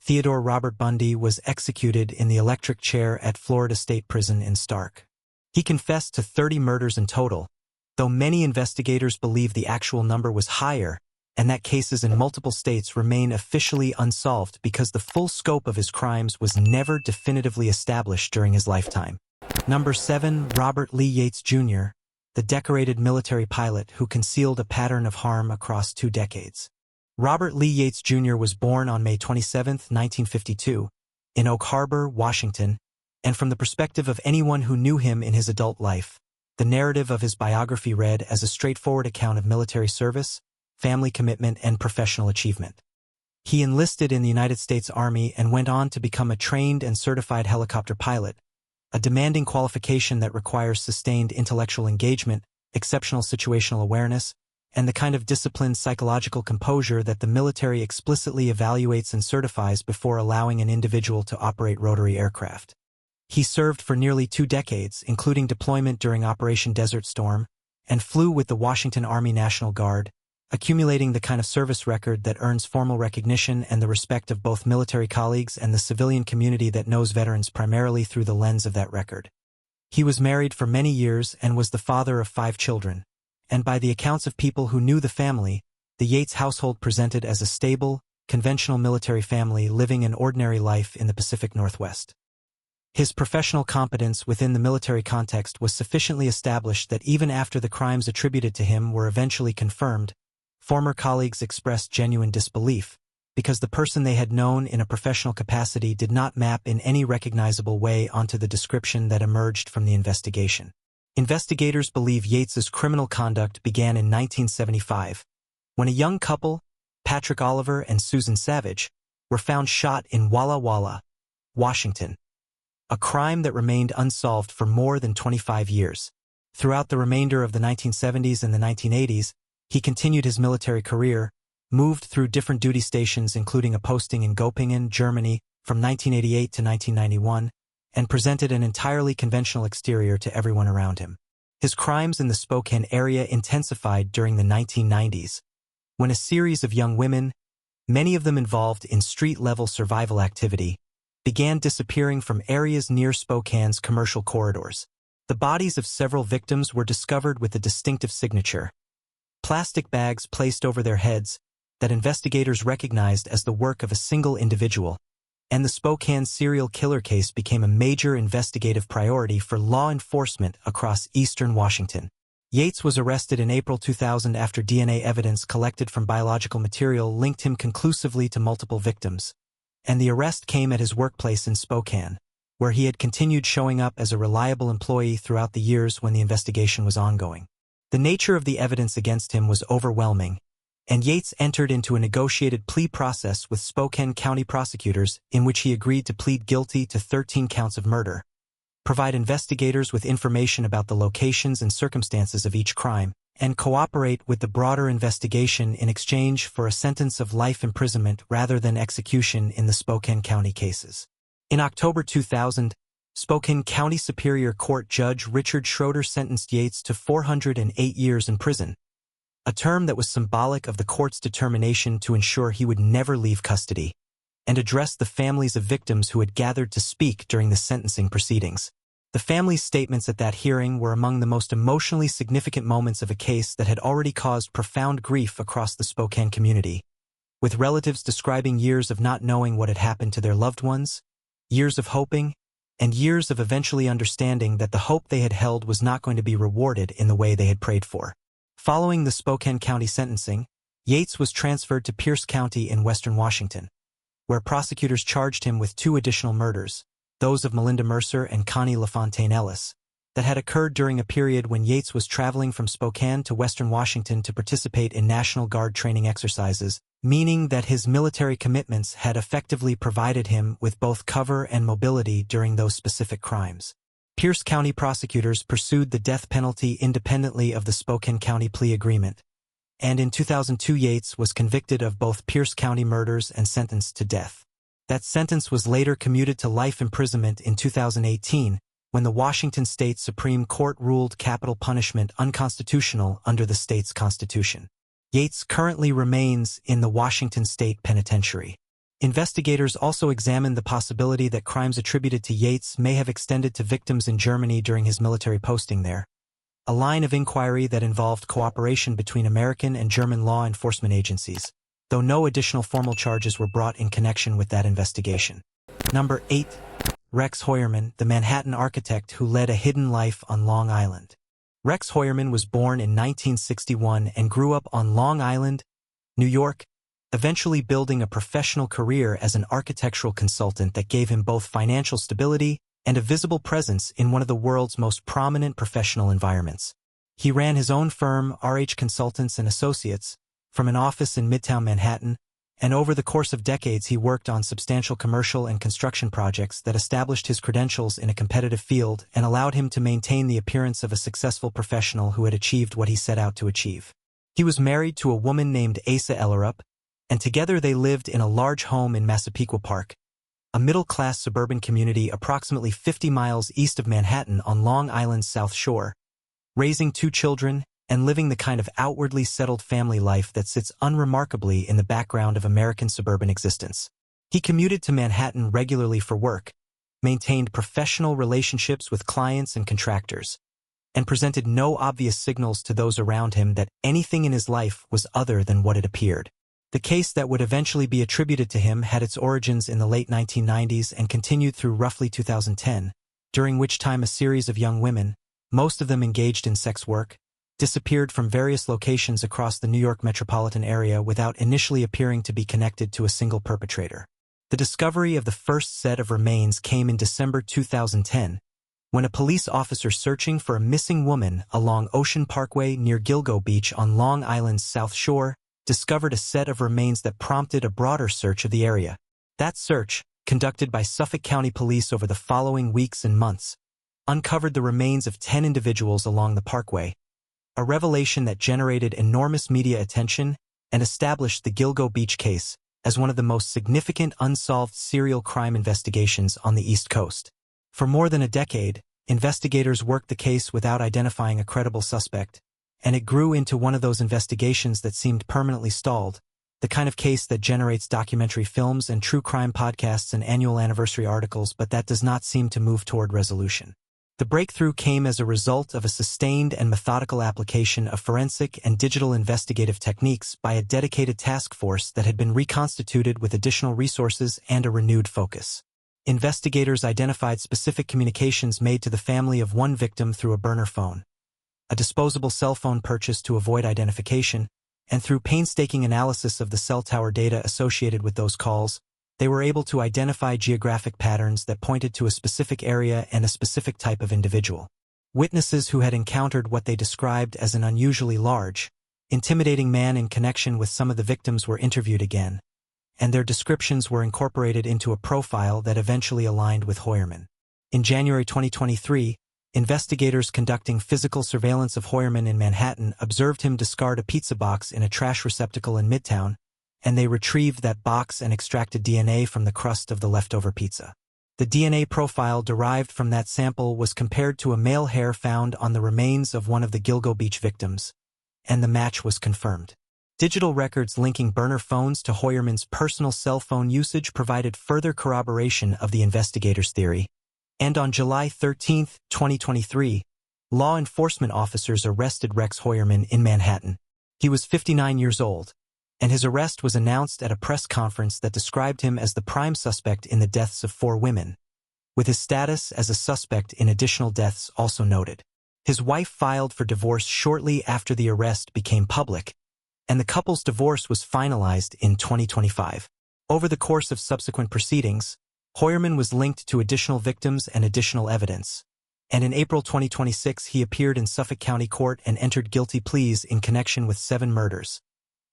Theodore Robert Bundy was executed in the electric chair at Florida State Prison in Stark. He confessed to 30 murders in total, though many investigators believe the actual number was higher and that cases in multiple states remain officially unsolved because the full scope of his crimes was never definitively established during his lifetime. Number 7. Robert Lee Yates, Jr., the decorated military pilot who concealed a pattern of harm across 2 decades. Robert Lee Yates, Jr. was born on May 27, 1952, in Oak Harbor, Washington, and from the perspective of anyone who knew him in his adult life, the narrative of his biography read as a straightforward account of military service, family commitment, and professional achievement. He enlisted in the United States Army and went on to become a trained and certified helicopter pilot, a demanding qualification that requires sustained intellectual engagement, exceptional situational awareness, and the kind of disciplined psychological composure that the military explicitly evaluates and certifies before allowing an individual to operate rotary aircraft. He served for nearly 2 decades, including deployment during Operation Desert Storm, and flew with the Washington Army National Guard, accumulating the kind of service record that earns formal recognition and the respect of both military colleagues and the civilian community that knows veterans primarily through the lens of that record. He was married for many years and was the father of 5 children, and by the accounts of people who knew the family, the Yates household presented as a stable, conventional military family living an ordinary life in the Pacific Northwest. His professional competence within the military context was sufficiently established that even after the crimes attributed to him were eventually confirmed, former colleagues expressed genuine disbelief, because the person they had known in a professional capacity did not map in any recognizable way onto the description that emerged from the investigation. Investigators believe Yates's criminal conduct began in 1975, when a young couple, Patrick Oliver and Susan Savage, were found shot in Walla Walla, Washington, a crime that remained unsolved for more than 25 years. Throughout the remainder of the 1970s and the 1980s, he continued his military career, moved through different duty stations including a posting in Göppingen, Germany, from 1988 to 1991, and presented an entirely conventional exterior to everyone around him. His crimes in the Spokane area intensified during the 1990s, when a series of young women, many of them involved in street-level survival activity, began disappearing from areas near Spokane's commercial corridors. The bodies of several victims were discovered with a distinctive signature, plastic bags placed over their heads that investigators recognized as the work of a single individual, and the Spokane serial killer case became a major investigative priority for law enforcement across eastern Washington. Yates was arrested in April 2000 after DNA evidence collected from biological material linked him conclusively to multiple victims, and the arrest came at his workplace in Spokane, where he had continued showing up as a reliable employee throughout the years when the investigation was ongoing. The nature of the evidence against him was overwhelming, and Yates entered into a negotiated plea process with Spokane County prosecutors in which he agreed to plead guilty to 13 counts of murder, provide investigators with information about the locations and circumstances of each crime, and cooperate with the broader investigation in exchange for a sentence of life imprisonment rather than execution in the Spokane County cases. In October 2000, Spokane County Superior Court Judge Richard Schroeder sentenced Yates to 408 years in prison, a term that was symbolic of the court's determination to ensure he would never leave custody, and addressed the families of victims who had gathered to speak during the sentencing proceedings. The families' statements at that hearing were among the most emotionally significant moments of a case that had already caused profound grief across the Spokane community, with relatives describing years of not knowing what had happened to their loved ones, years of hoping, and years of eventually understanding that the hope they had held was not going to be rewarded in the way they had prayed for. Following the Spokane County sentencing, Yates was transferred to Pierce County in western Washington, where prosecutors charged him with 2 additional murders, those of Melinda Mercer and Connie LaFontaine Ellis, that had occurred during a period when Yates was traveling from Spokane to western Washington to participate in National Guard training exercises, meaning that his military commitments had effectively provided him with both cover and mobility during those specific crimes. Pierce County prosecutors pursued the death penalty independently of the Spokane County plea agreement, and in 2002 Yates was convicted of both Pierce County murders and sentenced to death. That sentence was later commuted to life imprisonment in 2018, when the Washington State Supreme Court ruled capital punishment unconstitutional under the state's constitution. Yates currently remains in the Washington State Penitentiary. Investigators also examined the possibility that crimes attributed to Yates may have extended to victims in Germany during his military posting there, a line of inquiry that involved cooperation between American and German law enforcement agencies, though no additional formal charges were brought in connection with that investigation. Number 8. Rex Heuermann, the Manhattan architect who led a hidden life on Long Island. Rex Heuermann was born in 1961 and grew up on Long Island, New York, eventually building a professional career as an architectural consultant that gave him both financial stability and a visible presence in one of the world's most prominent professional environments. He ran his own firm, RH Consultants and Associates, from an office in Midtown Manhattan, and over the course of decades he worked on substantial commercial and construction projects that established his credentials in a competitive field and allowed him to maintain the appearance of a successful professional who had achieved what he set out to achieve. He was married to a woman named Asa Ellerup, and together they lived in a large home in Massapequa Park, a middle-class suburban community approximately 50 miles east of Manhattan on Long Island's South Shore, raising 2 children and living the kind of outwardly settled family life that sits unremarkably in the background of American suburban existence. He commuted to Manhattan regularly for work, maintained professional relationships with clients and contractors, and presented no obvious signals to those around him that anything in his life was other than what it appeared. The case that would eventually be attributed to him had its origins in the late 1990s and continued through roughly 2010, during which time a series of young women, most of them engaged in sex work, disappeared from various locations across the New York metropolitan area without initially appearing to be connected to a single perpetrator. The discovery of the first set of remains came in December 2010, when a police officer searching for a missing woman along Ocean Parkway near Gilgo Beach on Long Island's South Shore discovered a set of remains that prompted a broader search of the area. That search, conducted by Suffolk County Police over the following weeks and months, uncovered the remains of 10 individuals along the parkway, a revelation that generated enormous media attention and established the Gilgo Beach case as one of the most significant unsolved serial crime investigations on the East Coast. For more than a decade, investigators worked the case without identifying a credible suspect, and it grew into one of those investigations that seemed permanently stalled, the kind of case that generates documentary films and true crime podcasts and annual anniversary articles, but that does not seem to move toward resolution. The breakthrough came as a result of a sustained and methodical application of forensic and digital investigative techniques by a dedicated task force that had been reconstituted with additional resources and a renewed focus. Investigators identified specific communications made to the family of one victim through a burner phone, a disposable cell phone purchased to avoid identification, and through painstaking analysis of the cell tower data associated with those calls, they were able to identify geographic patterns that pointed to a specific area and a specific type of individual. Witnesses who had encountered what they described as an unusually large, intimidating man in connection with some of the victims were interviewed again, and their descriptions were incorporated into a profile that eventually aligned with Hoyerman. In January 2023, investigators conducting physical surveillance of Hoyerman in Manhattan observed him discard a pizza box in a trash receptacle in Midtown, and they retrieved that box and extracted DNA from the crust of the leftover pizza. The DNA profile derived from that sample was compared to a male hair found on the remains of one of the Gilgo Beach victims, and the match was confirmed. Digital records linking burner phones to Hoyerman's personal cell phone usage provided further corroboration of the investigators' theory, and on July 13, 2023, law enforcement officers arrested Rex Hoyerman in Manhattan. He was 59 years old, and his arrest was announced at a press conference that described him as the prime suspect in the deaths of 4 women, with his status as a suspect in additional deaths also noted. His wife filed for divorce shortly after the arrest became public, and the couple's divorce was finalized in 2025. Over the course of subsequent proceedings, Hoyerman was linked to additional victims and additional evidence, and in April 2026 he appeared in Suffolk County Court and entered guilty pleas in connection with 7 murders,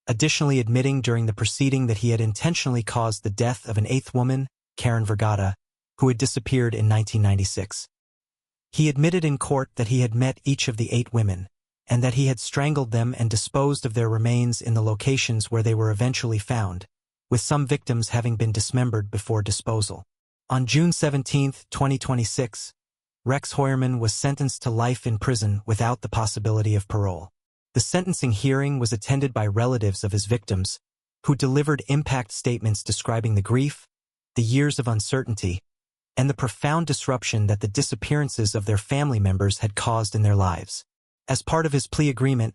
additionally admitting during the proceeding that he had intentionally caused the death of an 8th woman, Karen Vergata, who had disappeared in 1996. He admitted in court that he had met each of the 8 women, and that he had strangled them and disposed of their remains in the locations where they were eventually found, with some victims having been dismembered before disposal. On June 17, 2026, Rex Hoyerman was sentenced to life in prison without the possibility of parole. The sentencing hearing was attended by relatives of his victims, who delivered impact statements describing the grief, the years of uncertainty, and the profound disruption that the disappearances of their family members had caused in their lives. As part of his plea agreement,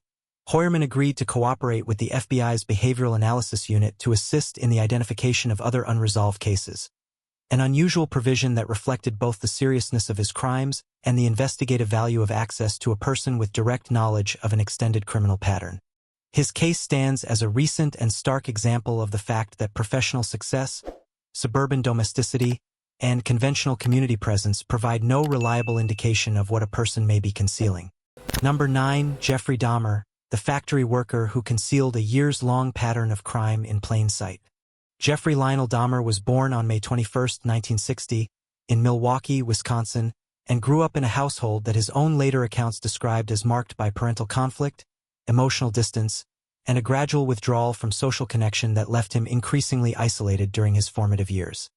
Hoyerman agreed to cooperate with the FBI's Behavioral Analysis Unit to assist in the identification of other unresolved cases, an unusual provision that reflected both the seriousness of his crimes and the investigative value of access to a person with direct knowledge of an extended criminal pattern. His case stands as a recent and stark example of the fact that professional success, suburban domesticity, and conventional community presence provide no reliable indication of what a person may be concealing. Number 9. Jeffrey Dahmer, the factory worker who concealed a years-long pattern of crime in plain sight. Jeffrey Lionel Dahmer was born on May 21, 1960, in Milwaukee, Wisconsin, and grew up in a household that his own later accounts described as marked by parental conflict, emotional distance, and a gradual withdrawal from social connection that left him increasingly isolated during his formative years.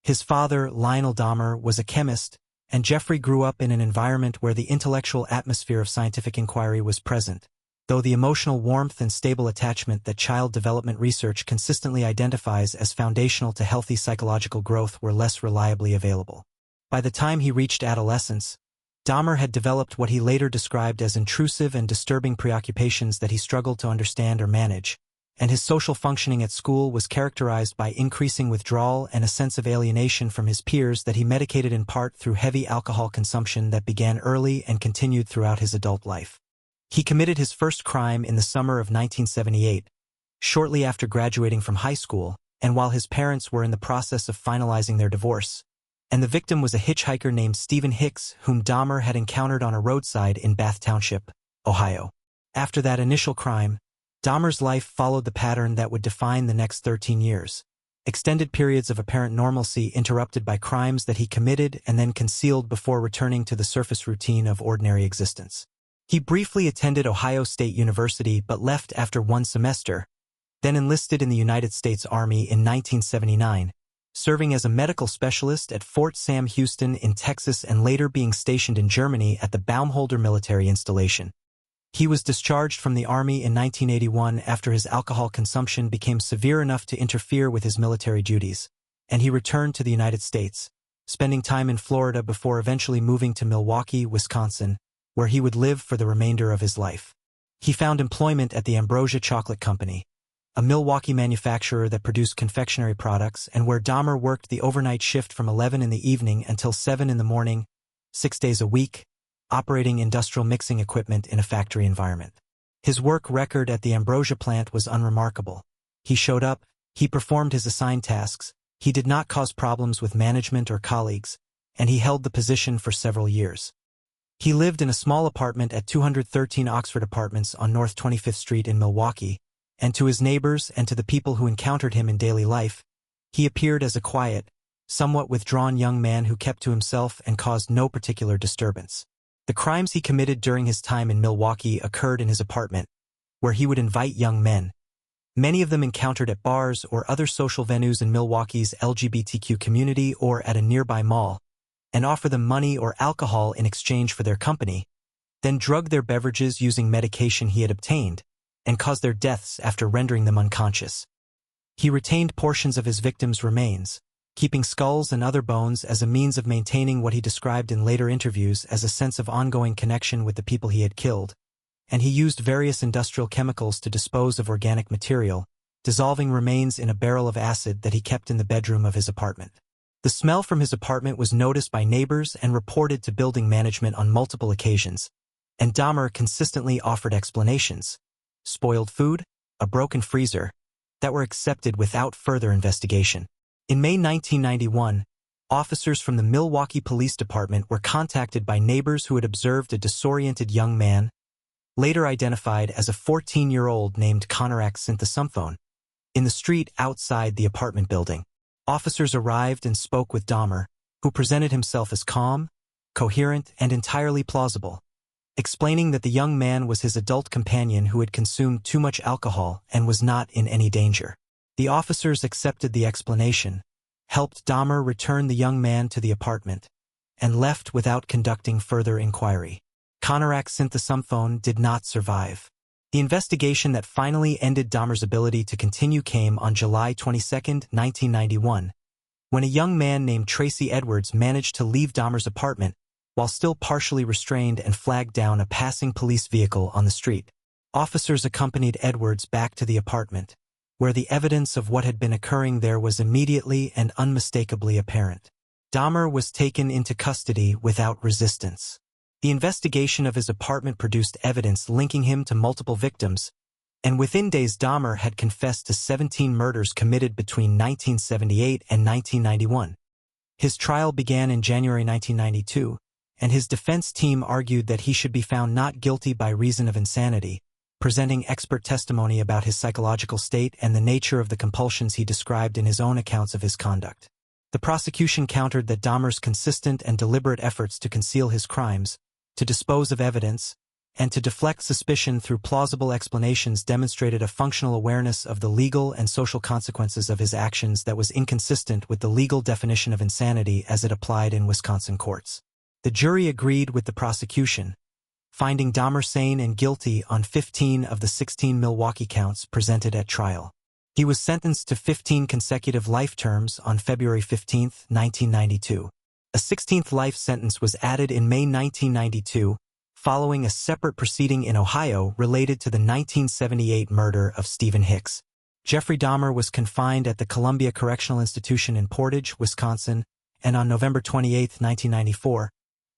His father, Lionel Dahmer, was a chemist, and Jeffrey grew up in an environment where the intellectual atmosphere of scientific inquiry was present, though the emotional warmth and stable attachment that child development research consistently identifies as foundational to healthy psychological growth were less reliably available. By the time he reached adolescence, Dahmer had developed what he later described as intrusive and disturbing preoccupations that he struggled to understand or manage, and his social functioning at school was characterized by increasing withdrawal and a sense of alienation from his peers that he medicated in part through heavy alcohol consumption that began early and continued throughout his adult life. He committed his first crime in the summer of 1978, shortly after graduating from high school, and while his parents were in the process of finalizing their divorce, and the victim was a hitchhiker named Stephen Hicks, whom Dahmer had encountered on a roadside in Bath Township, Ohio. After that initial crime, Dahmer's life followed the pattern that would define the next 13 years. Extended periods of apparent normalcy interrupted by crimes that he committed and then concealed before returning to the surface routine of ordinary existence. He briefly attended Ohio State University but left after one semester, then enlisted in the United States Army in 1979, serving as a medical specialist at Fort Sam Houston in Texas and later being stationed in Germany at the Baumholder military installation. He was discharged from the Army in 1981 after his alcohol consumption became severe enough to interfere with his military duties, and he returned to the United States, spending time in Florida before eventually moving to Milwaukee, Wisconsin, where he would live for the remainder of his life. He found employment at the Ambrosia Chocolate Company, a Milwaukee manufacturer that produced confectionery products and where Dahmer worked the overnight shift from 11 in the evening until 7 in the morning, 6 days a week, operating industrial mixing equipment in a factory environment. His work record at the Ambrosia plant was unremarkable. He showed up, he performed his assigned tasks, he did not cause problems with management or colleagues, and he held the position for several years. He lived in a small apartment at 213 Oxford Apartments on North 25th Street in Milwaukee, and to his neighbors and to the people who encountered him in daily life, he appeared as a quiet, somewhat withdrawn young man who kept to himself and caused no particular disturbance. The crimes he committed during his time in Milwaukee occurred in his apartment, where he would invite young men, many of them encountered at bars or other social venues in Milwaukee's LGBTQ community or at a nearby mall, and offer them money or alcohol in exchange for their company, then drug their beverages using medication he had obtained, and cause their deaths after rendering them unconscious. He retained portions of his victims' remains, keeping skulls and other bones as a means of maintaining what he described in later interviews as a sense of ongoing connection with the people he had killed, and he used various industrial chemicals to dispose of organic material, dissolving remains in a barrel of acid that he kept in the bedroom of his apartment. The smell from his apartment was noticed by neighbors and reported to building management on multiple occasions, and Dahmer consistently offered explanations: spoiled food, a broken freezer, that were accepted without further investigation. In May 1991, officers from the Milwaukee Police Department were contacted by neighbors who had observed a disoriented young man, later identified as a 14-year-old named Contractor Synthesumphone, in the street outside the apartment building. Officers arrived and spoke with Dahmer, who presented himself as calm, coherent, and entirely plausible, explaining that the young man was his adult companion who had consumed too much alcohol and was not in any danger. The officers accepted the explanation, helped Dahmer return the young man to the apartment, and left without conducting further inquiry. Contractor Synthesumphone did not survive. The investigation that finally ended Dahmer's ability to continue came on July 22, 1991, when a young man named Tracy Edwards managed to leave Dahmer's apartment while still partially restrained and flagged down a passing police vehicle on the street. Officers accompanied Edwards back to the apartment, where the evidence of what had been occurring there was immediately and unmistakably apparent. Dahmer was taken into custody without resistance. The investigation of his apartment produced evidence linking him to multiple victims, and within days Dahmer had confessed to 17 murders committed between 1978 and 1991. His trial began in January 1992, and his defense team argued that he should be found not guilty by reason of insanity, presenting expert testimony about his psychological state and the nature of the compulsions he described in his own accounts of his conduct. The prosecution countered that Dahmer's consistent and deliberate efforts to conceal his crimes, to dispose of evidence, and to deflect suspicion through plausible explanations demonstrated a functional awareness of the legal and social consequences of his actions that was inconsistent with the legal definition of insanity as it applied in Wisconsin courts. The jury agreed with the prosecution, finding Dahmer sane and guilty on 15 of the 16 Milwaukee counts presented at trial. He was sentenced to 15 consecutive life terms on February 15, 1992. A 16th life sentence was added in May 1992, following a separate proceeding in Ohio related to the 1978 murder of Stephen Hicks. Jeffrey Dahmer was confined at the Columbia Correctional Institution in Portage, Wisconsin, and on November 28, 1994,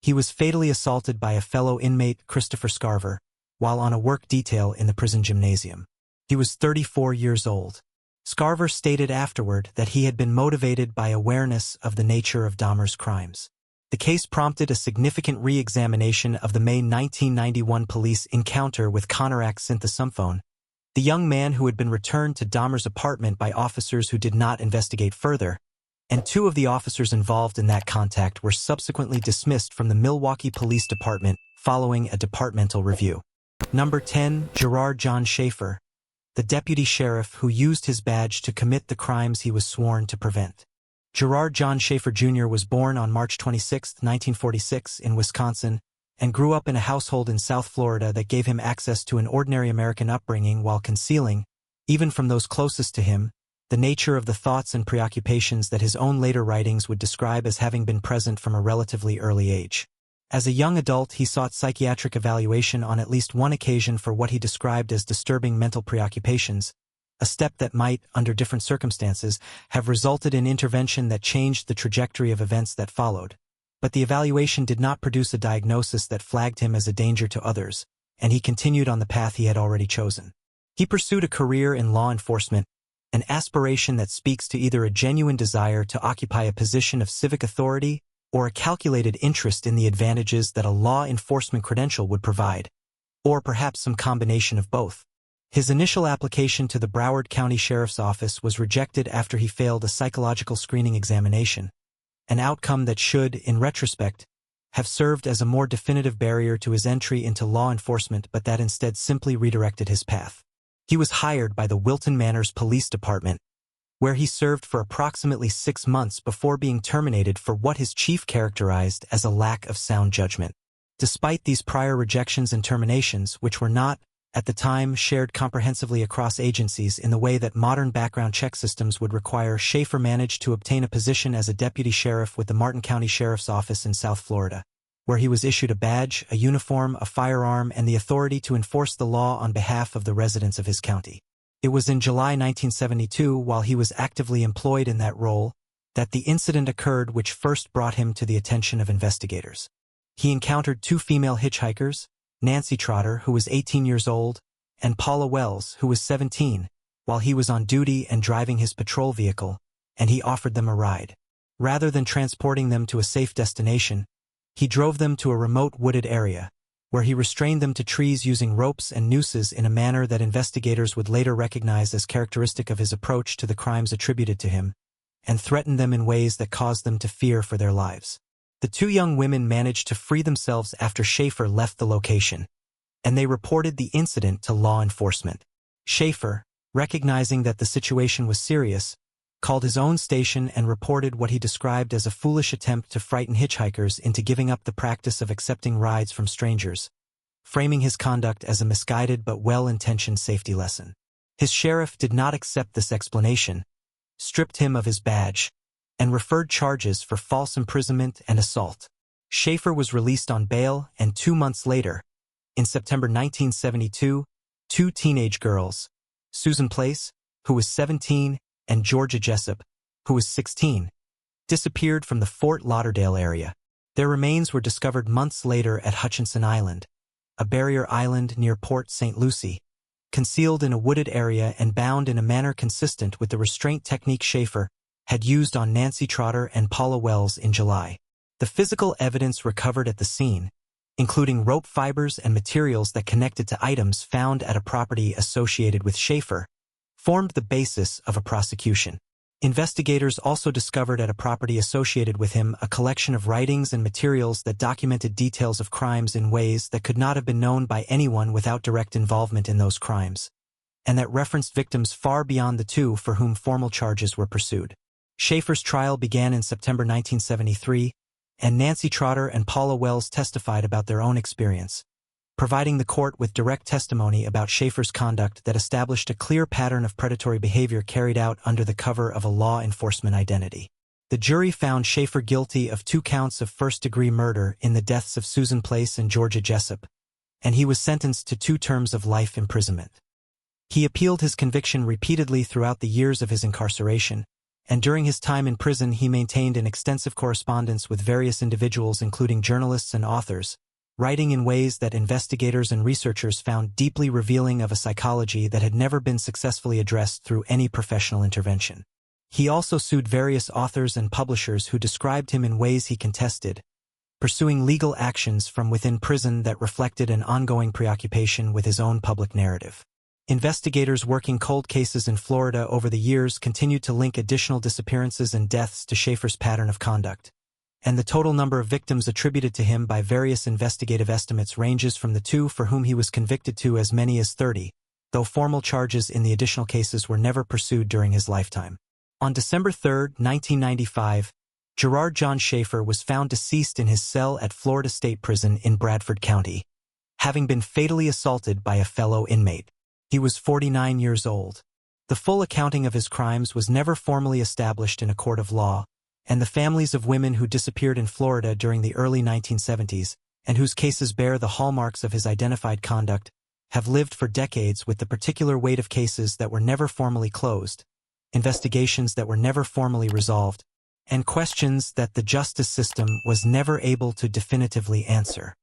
he was fatally assaulted by a fellow inmate, Christopher Scarver, while on a work detail in the prison gymnasium. He was 34 years old. Scarver stated afterward that he had been motivated by awareness of the nature of Dahmer's crimes. The case prompted a significant re-examination of the May 1991 police encounter with Conorak Synthesumphone, the young man who had been returned to Dahmer's apartment by officers who did not investigate further, and 2 of the officers involved in that contact were subsequently dismissed from the Milwaukee Police Department following a departmental review. Number 10, Gerard John Schaefer, the deputy sheriff who used his badge to commit the crimes he was sworn to prevent. Gerard John Schaefer Jr. was born on March 26, 1946, in Wisconsin, and grew up in a household in South Florida that gave him access to an ordinary American upbringing while concealing, even from those closest to him, the nature of the thoughts and preoccupations that his own later writings would describe as having been present from a relatively early age. As a young adult, he sought psychiatric evaluation on at least one occasion for what he described as disturbing mental preoccupations, a step that might, under different circumstances, have resulted in intervention that changed the trajectory of events that followed. But the evaluation did not produce a diagnosis that flagged him as a danger to others, and he continued on the path he had already chosen. He pursued a career in law enforcement, an aspiration that speaks to either a genuine desire to occupy a position of civic authority or a calculated interest in the advantages that a law enforcement credential would provide, or perhaps some combination of both. His initial application to the Broward County Sheriff's Office was rejected after he failed a psychological screening examination, an outcome that should, in retrospect, have served as a more definitive barrier to his entry into law enforcement, but that instead simply redirected his path. He was hired by the Wilton Manors Police Department, where he served for approximately 6 months before being terminated for what his chief characterized as a lack of sound judgment. Despite these prior rejections and terminations, which were not, at the time, shared comprehensively across agencies in the way that modern background check systems would require, Schaefer managed to obtain a position as a deputy sheriff with the Martin County Sheriff's Office in South Florida, where he was issued a badge, a uniform, a firearm, and the authority to enforce the law on behalf of the residents of his county. It was in July 1972, while he was actively employed in that role, that the incident occurred which first brought him to the attention of investigators. He encountered 2 female hitchhikers, Nancy Trotter, who was 18 years old, and Paula Wells, who was 17, while he was on duty and driving his patrol vehicle, and he offered them a ride. Rather than transporting them to a safe destination, he drove them to a remote wooded area, where he restrained them to trees using ropes and nooses in a manner that investigators would later recognize as characteristic of his approach to the crimes attributed to him, and threatened them in ways that caused them to fear for their lives. The 2 young women managed to free themselves after Schaefer left the location, and they reported the incident to law enforcement. Schaefer, recognizing that the situation was serious, called his own station and reported what he described as a foolish attempt to frighten hitchhikers into giving up the practice of accepting rides from strangers, framing his conduct as a misguided but well-intentioned safety lesson. His sheriff did not accept this explanation, stripped him of his badge, and referred charges for false imprisonment and assault. Schaefer was released on bail, and 2 months later, in September 1972, 2 teenage girls, Susan Place, who was 17, and Georgia Jessup, who was 16, disappeared from the Fort Lauderdale area. Their remains were discovered months later at Hutchinson Island, a barrier island near Port St. Lucie, concealed in a wooded area and bound in a manner consistent with the restraint technique Schaefer had used on Nancy Trotter and Paula Wells in July. The physical evidence recovered at the scene, including rope fibers and materials that connected to items found at a property associated with Schaefer, formed the basis of a prosecution. Investigators also discovered at a property associated with him a collection of writings and materials that documented details of crimes in ways that could not have been known by anyone without direct involvement in those crimes, and that referenced victims far beyond the two for whom formal charges were pursued. Schaefer's trial began in September 1973, and Nancy Trotter and Paula Wells testified about their own experience, providing the court with direct testimony about Schaefer's conduct that established a clear pattern of predatory behavior carried out under the cover of a law enforcement identity. The jury found Schaefer guilty of 2 counts of first-degree murder in the deaths of Susan Place and Georgia Jessup, and he was sentenced to 2 terms of life imprisonment. He appealed his conviction repeatedly throughout the years of his incarceration, and during his time in prison he maintained an extensive correspondence with various individuals including journalists and authors, writing in ways that investigators and researchers found deeply revealing of a psychology that had never been successfully addressed through any professional intervention. He also sued various authors and publishers who described him in ways he contested, pursuing legal actions from within prison that reflected an ongoing preoccupation with his own public narrative. Investigators working cold cases in Florida over the years continued to link additional disappearances and deaths to Schaefer's pattern of conduct, and the total number of victims attributed to him by various investigative estimates ranges from the 2 for whom he was convicted to as many as 30, though formal charges in the additional cases were never pursued during his lifetime. On December 3, 1995, Gerard John Schaefer was found deceased in his cell at Florida State Prison in Bradford County, having been fatally assaulted by a fellow inmate. He was 49 years old. The full accounting of his crimes was never formally established in a court of law, and the families of women who disappeared in Florida during the early 1970s, and whose cases bear the hallmarks of his identified conduct, have lived for decades with the particular weight of cases that were never formally closed, investigations that were never formally resolved, and questions that the justice system was never able to definitively answer.